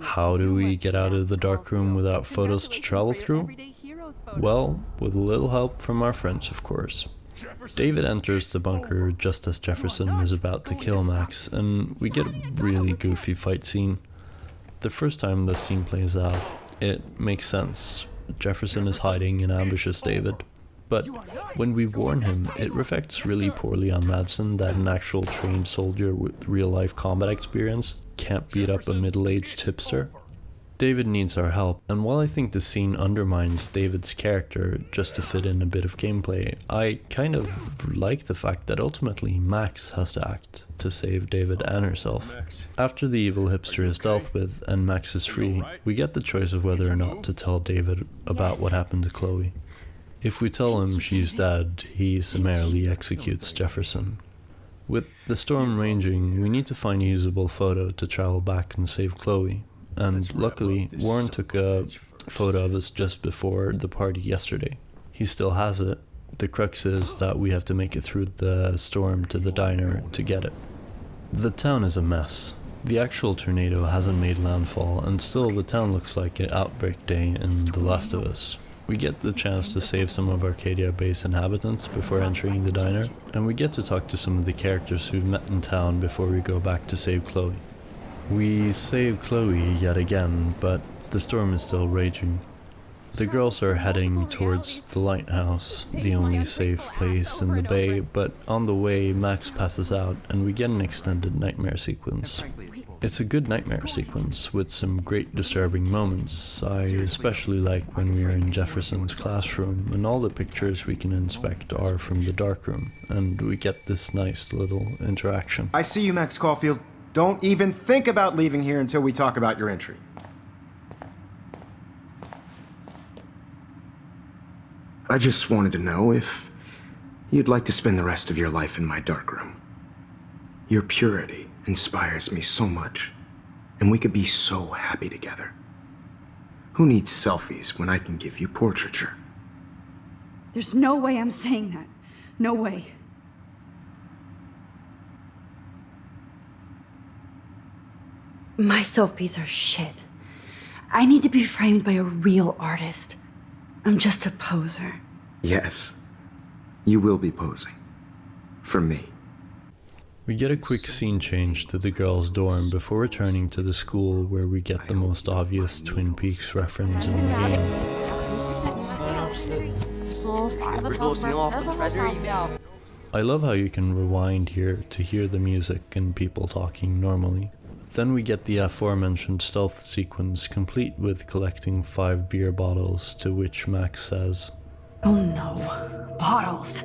How do we get out of the dark room without photos to travel through? Well, with a little help from our friends, of course. David enters the bunker just as Jefferson is about to kill Max, and we get a really goofy fight scene. The first time this scene plays out, it makes sense. Jefferson is hiding and ambushes David. But when we warn him, it reflects really poorly on Madsen that an actual trained soldier with real-life combat experience can't beat up a middle-aged hipster. David needs our help, and while I think the scene undermines David's character just to fit in a bit of gameplay, I kind of like the fact that ultimately Max has to act to save David and herself. After the evil hipster is dealt with and Max is free, we get the choice of whether or not to tell David about what happened to Chloe. If we tell him she's dead, he summarily executes Jefferson. With the storm raging, we need to find a usable photo to travel back and save Chloe. And luckily, Warren took a photo of us just before the party yesterday. He still has it. The crux is that we have to make it through the storm to the diner to get it. The town is a mess. The actual tornado hasn't made landfall, and still the town looks like an outbreak day in The Last of Us. We get the chance to save some of Arcadia Bay's inhabitants before entering the diner, and we get to talk to some of the characters we've met in town before we go back to save Chloe. We save Chloe yet again, but the storm is still raging. The girls are heading towards the lighthouse, the only safe place in the bay, but on the way Max passes out and we get an extended nightmare sequence. It's a good nightmare sequence with some great disturbing moments. I especially like when we are in Jefferson's classroom and all the pictures we can inspect are from the darkroom, and we get this nice little interaction. I see you, Max Caulfield. Don't even think about leaving here until we talk about your entry. I just wanted to know if you'd like to spend the rest of your life in my darkroom. Your purity inspires me so much, and we could be so happy together. Who needs selfies when I can give you portraiture? There's no way I'm saying that. No way. My selfies are shit. I need to be framed by a real artist. I'm just a poser. Yes, you will be posing. For me. We get a quick scene change to the girls' dorm before returning to the school where we get the most obvious Twin Peaks reference in the game. I love how you can rewind here to hear the music and people talking normally. Then we get the aforementioned stealth sequence complete with collecting 5 beer bottles, to which Max says, "Oh no, bottles.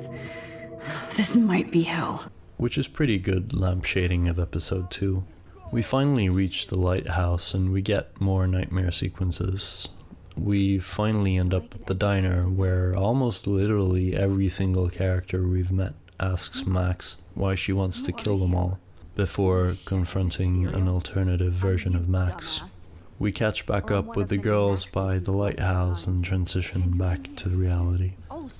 This might be hell." Which is pretty good lampshading of episode 2. We finally reach the lighthouse and we get more nightmare sequences. We finally end up at the diner where almost literally every single character we've met asks Max why she wants to kill them all, before confronting an alternative version of Max. We catch back up with the girls by the lighthouse and transition back to reality.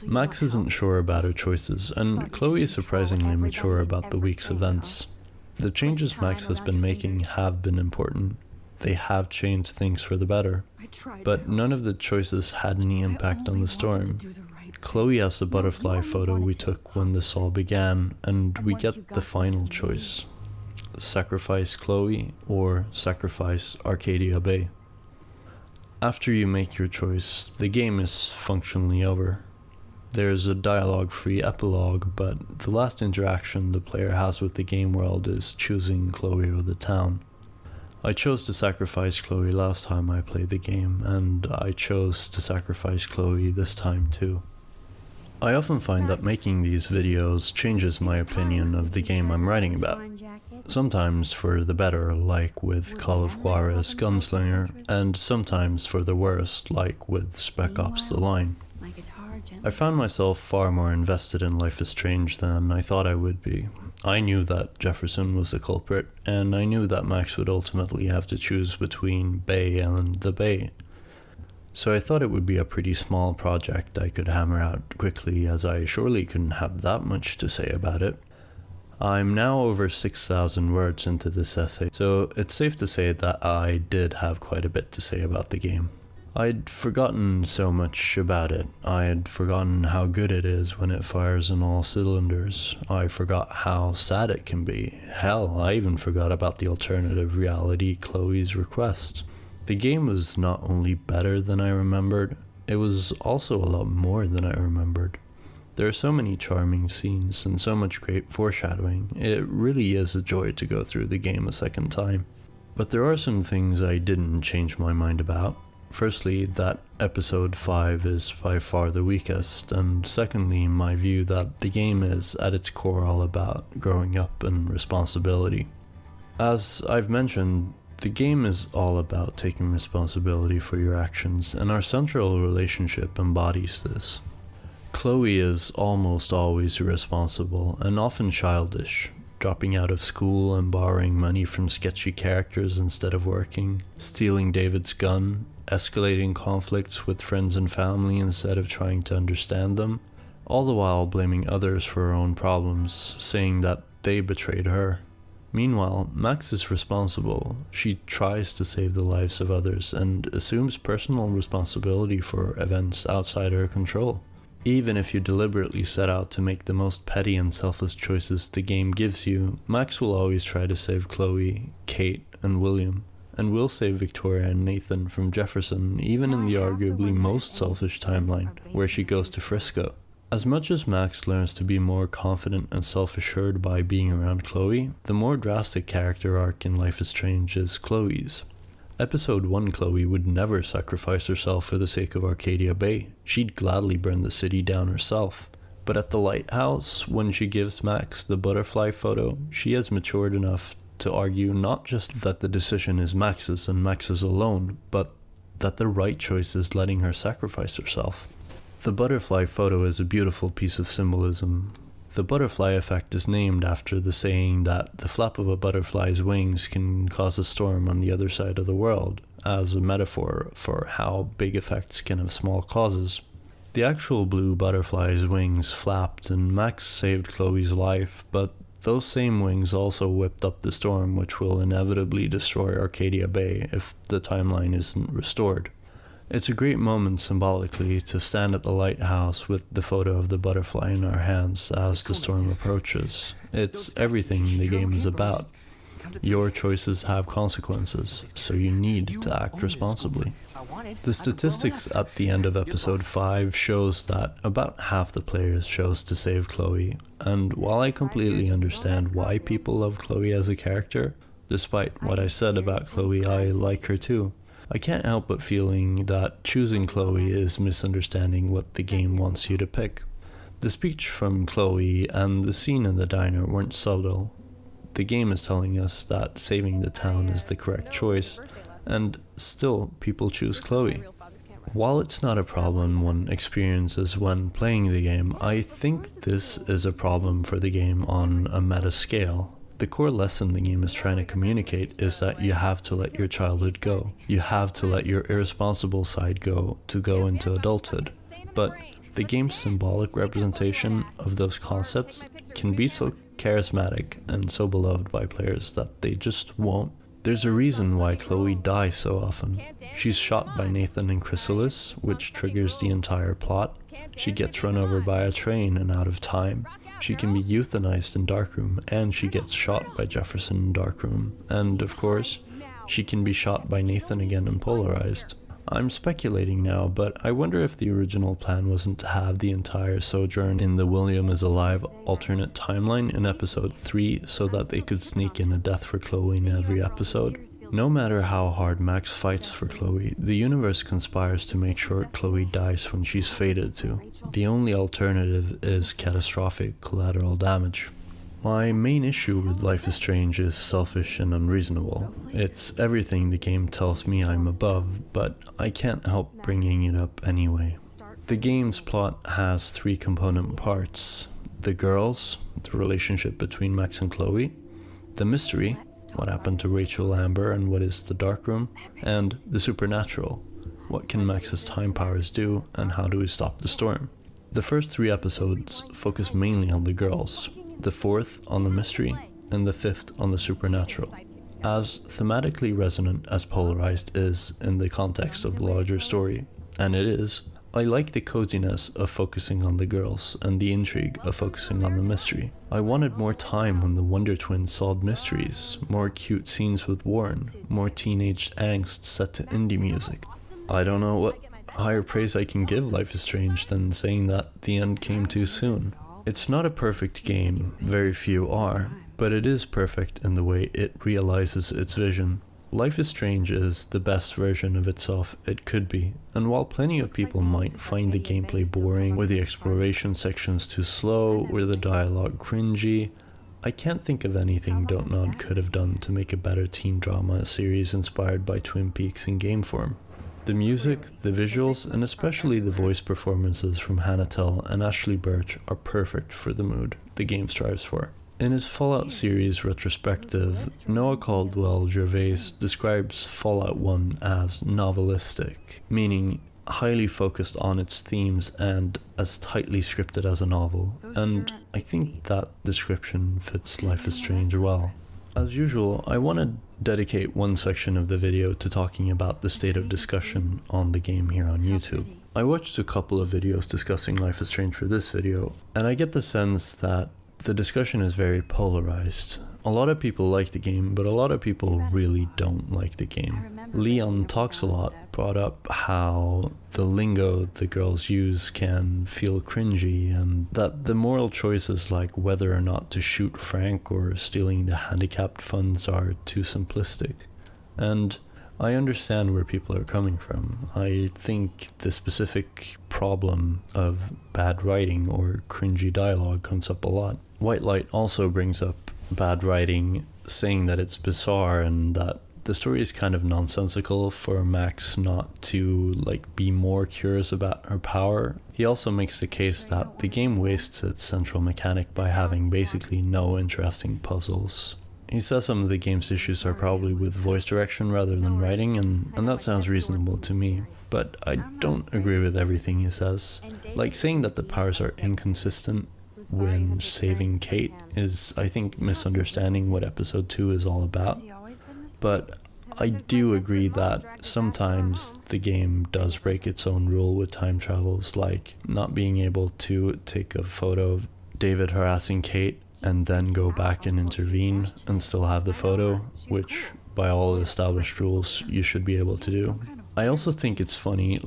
Max isn't sure about her choices, and Chloe is surprisingly mature about the week's events. The changes Max has been making have been important. They have changed things for the better, but none of the choices had any impact on the storm. Chloe has the butterfly photo we took when this all began, and we get the final choice. Sacrifice Chloe or sacrifice Arcadia Bay. After you make your choice, the game is functionally over. There's a dialogue-free epilogue, but the last interaction the player has with the game world is choosing Chloe or the town. I chose to sacrifice Chloe last time I played the game, and I chose to sacrifice Chloe this time too. I often find that making these videos changes my opinion of the game I'm writing about. Sometimes for the better, like with Call of Juarez Gunslinger, and sometimes for the worst, like with Spec Ops: The Line. I found myself far more invested in Life is Strange than I thought I would be. I knew that Jefferson was the culprit, and I knew that Max would ultimately have to choose between Bay and the Bay. So I thought it would be a pretty small project I could hammer out quickly, as I surely couldn't have that much to say about it. I'm now over 6,000 words into this essay, so it's safe to say that I did have quite a bit to say about the game. I'd forgotten so much about it. I had forgotten how good it is when it fires on all cylinders. I forgot how sad it can be. Hell, I even forgot about the alternative reality Chloe's request. The game was not only better than I remembered, it was also a lot more than I remembered. There are so many charming scenes and so much great foreshadowing. It really is a joy to go through the game a second time. But there are some things I didn't change my mind about. Firstly, that episode 5 is by far the weakest, and secondly, my view that the game is at its core all about growing up and responsibility. As I've mentioned, the game is all about taking responsibility for your actions, and our central relationship embodies this. Chloe is almost always irresponsible and often childish, dropping out of school and borrowing money from sketchy characters instead of working, stealing David's gun, escalating conflicts with friends and family instead of trying to understand them, all the while blaming others for her own problems, saying that they betrayed her. Meanwhile, Max is responsible. She tries to save the lives of others and assumes personal responsibility for events outside her control. Even if you deliberately set out to make the most petty and selfless choices the game gives you, Max will always try to save Chloe, Kate, and William, and will save Victoria and Nathan from Jefferson even in the arguably most selfish timeline, where she goes to Frisco. As much as Max learns to be more confident and self-assured by being around Chloe, the more drastic character arc in Life is Strange is Chloe's. Episode 1 Chloe would never sacrifice herself for the sake of Arcadia Bay. She'd gladly burn the city down herself. But at the lighthouse, when she gives Max the butterfly photo, she has matured enough to argue not just that the decision is Max's and Max's alone, but that the right choice is letting her sacrifice herself. The butterfly photo is a beautiful piece of symbolism. The butterfly effect is named after the saying that the flap of a butterfly's wings can cause a storm on the other side of the world, as a metaphor for how big effects can have small causes. The actual blue butterfly's wings flapped and Max saved Chloe's life, but those same wings also whipped up the storm which will inevitably destroy Arcadia Bay if the timeline isn't restored. It's a great moment symbolically to stand at the lighthouse with the photo of the butterfly in our hands as the storm approaches. It's everything the game is about. Your choices have consequences, so you need to act responsibly. The statistics at the end of episode 5 shows that about half the players chose to save Chloe, and while I completely understand why people love Chloe as a character, despite what I said about Chloe, I like her too. I can't help but feeling that choosing Chloe is misunderstanding what the game wants you to pick. The speech from Chloe and the scene in the diner weren't subtle. The game is telling us that saving the town is the correct choice, and still people choose Chloe. While it's not a problem one experiences when playing the game, I think this is a problem for the game on a meta scale. The core lesson the game is trying to communicate is that you have to let your childhood go. You have to let your irresponsible side go to go into adulthood. But the game's symbolic representation of those concepts can be so charismatic and so beloved by players that they just won't. There's a reason why Chloe dies so often. She's shot by Nathan and Chrysalis, which triggers the entire plot. She gets run over by a train and out of time. She can be euthanized in Darkroom, and she gets shot by Jefferson in Darkroom. And, of course, she can be shot by Nathan again in Polarized. I'm speculating now, but I wonder if the original plan wasn't to have the entire sojourn in the William is Alive alternate timeline in episode 3 so that they could sneak in a death for Chloe in every episode. No matter how hard Max fights for Chloe, the universe conspires to make sure Chloe dies when she's fated to. The only alternative is catastrophic collateral damage. My main issue with Life is Strange is selfish and unreasonable. It's everything the game tells me I'm above, but I can't help bringing it up anyway. The game's plot has 3 component parts: the girls, the relationship between Max and Chloe, the mystery, what happened to Rachel Amber and what is the Darkroom, and the supernatural, what can Max's time powers do and how do we stop the storm. The first 3 episodes focus mainly on the girls, the 4th on the mystery, and the 5th on the supernatural. As thematically resonant as Polarized is in the context of the larger story, and it is, I like the coziness of focusing on the girls and the intrigue of focusing on the mystery. I wanted more time when the Wonder Twins solved mysteries, more cute scenes with Warren, more teenage angst set to indie music. I don't know what higher praise I can give Life is Strange than saying that the end came too soon. It's not a perfect game, very few are, but it is perfect in the way it realizes its vision. Life is Strange is the best version of itself it could be, and while plenty of people might find the gameplay boring, or the exploration sections too slow, or the dialogue cringy, I can't think of anything Dontnod could have done to make a better teen drama series inspired by Twin Peaks in game form. The music, the visuals, and especially the voice performances from Hannah Tell and Ashley Birch are perfect for the mood the game strives for. In his Fallout series retrospective, Noah Caldwell-Gervais describes Fallout 1 as novelistic, meaning highly focused on its themes and as tightly scripted as a novel, and I think that description fits Life is Strange well. As usual, I want to dedicate one section of the video to talking about the state of discussion on the game here on YouTube. I watched a couple of videos discussing Life is Strange for this video, and I get the sense that the discussion is very polarized. A lot of people like the game, but a lot of people really don't like the game. Leon Talks a Lot brought up how the lingo the girls use can feel cringy, and that the moral choices like whether or not to shoot Frank or stealing the handicapped funds are too simplistic. And I understand where people are coming from. I think the specific problem of bad writing or cringy dialogue comes up a lot. Whitelight also brings up bad writing, saying that it's bizarre and that the story is kind of nonsensical for Max not to be more curious about her power. He also makes the case that the game wastes its central mechanic by having basically no interesting puzzles. He says some of the game's issues are probably with voice direction rather than writing, and that sounds reasonable to me, but I don't agree with everything he says. Like saying that the powers are inconsistent when saving Kate is, I think, misunderstanding what episode 2 is all about. But I do agree that sometimes the game does break its own rule with time travels, like not being able to take a photo of David harassing Kate and then go back and intervene and still have the photo, which by all established rules you should be able to do. I also think it's funny,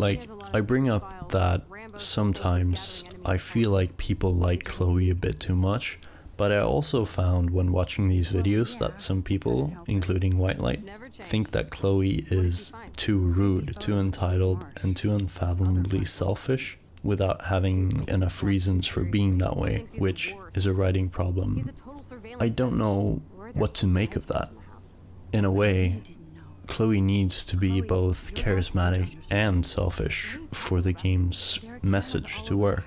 I bring up that sometimes I feel like people like Chloe a bit too much, but I also found when watching these videos that some people, including Whitelight, think that Chloe is too rude, too entitled, and too unfathomably selfish without having enough reasons for being that way, which is a writing problem. I don't know what to make of that. In a way, Chloe needs to be both charismatic and selfish for the game's message to work,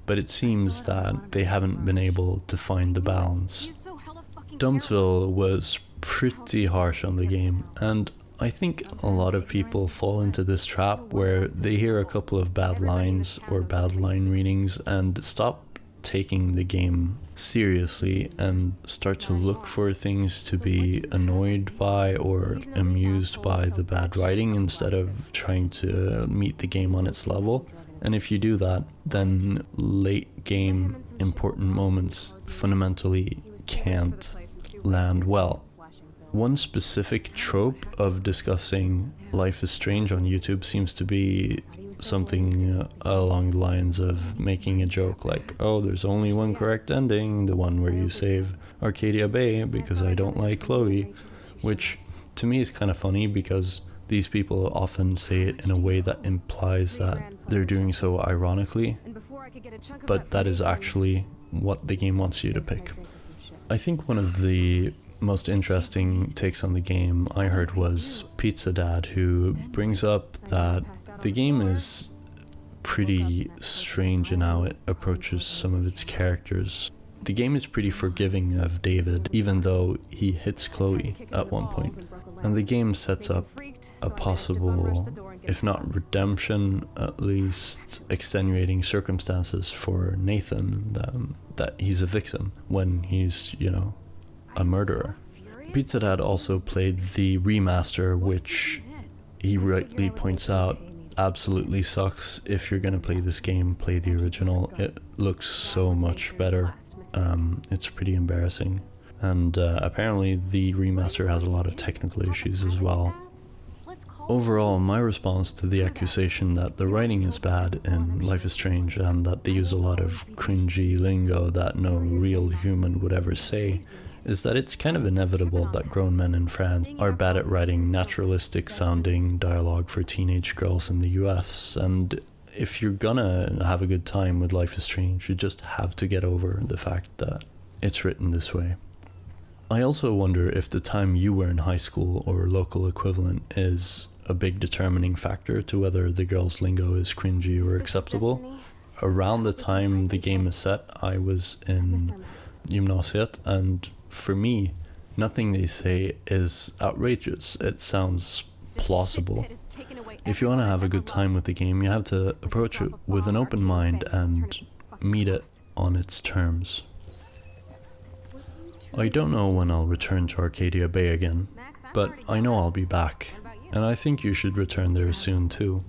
but it seems that they haven't been able to find the balance. Dumbsville was pretty harsh on the game, and I think a lot of people fall into this trap where they hear a couple of bad lines or bad line readings and stop taking the game seriously and start to look for things to be annoyed by or amused by the bad writing instead of trying to meet the game on its level. And if you do that, then late game important moments fundamentally can't land well. One specific trope of discussing Life is Strange on YouTube seems to be something along the lines of making a joke like, oh, there's only one correct ending, the one where you save Arcadia Bay because I don't like Chloe, which to me is kind of funny because these people often say it in a way that implies that they're doing so ironically, but that is actually what the game wants you to pick. I think one of the most interesting takes on the game I heard was Pizza Dad, who brings up that the game is pretty strange in how it approaches some of its characters. The game is pretty forgiving of David, even though he hits Chloe at one point. And the game sets up a possible, if not redemption, at least extenuating circumstances for Nathan, that he's a victim when he's, a murderer. Pizza Dad also played the remaster, which he rightly points out absolutely sucks. If you're gonna play this game, play the original. It looks so much better. It's pretty embarrassing. And apparently the remaster has a lot of technical issues as well. Overall, my response to the accusation that the writing is bad in Life is Strange and that they use a lot of cringy lingo that no real human would ever say is that it's kind of inevitable that grown men in France are bad at writing naturalistic sounding dialogue for teenage girls in the US, and if you're gonna have a good time with Life is Strange, you just have to get over the fact that it's written this way. I also wonder if the time you were in high school or local equivalent is a big determining factor to whether the girls' lingo is cringy or acceptable. Around the time the game is set, I was in gymnasiet, and for me, nothing they say is outrageous. It sounds plausible. If you want to have a good time with the game, you have to approach it with an open mind and meet it on its terms. I don't know when I'll return to Arcadia Bay again, but I know I'll be back, and I think you should return there soon too.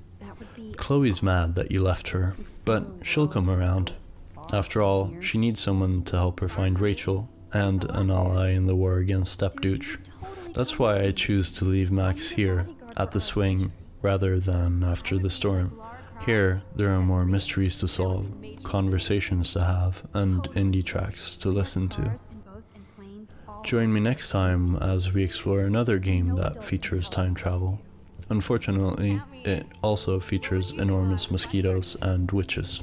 Chloe's mad that you left her, but she'll come around. After all, she needs someone to help her find Rachel, and an ally in the war against Stepdooch. That's why I choose to leave Max here, at the swing, rather than after the storm. Here, there are more mysteries to solve, conversations to have, and indie tracks to listen to. Join me next time as we explore another game that features time travel. Unfortunately, it also features enormous mosquitoes and witches.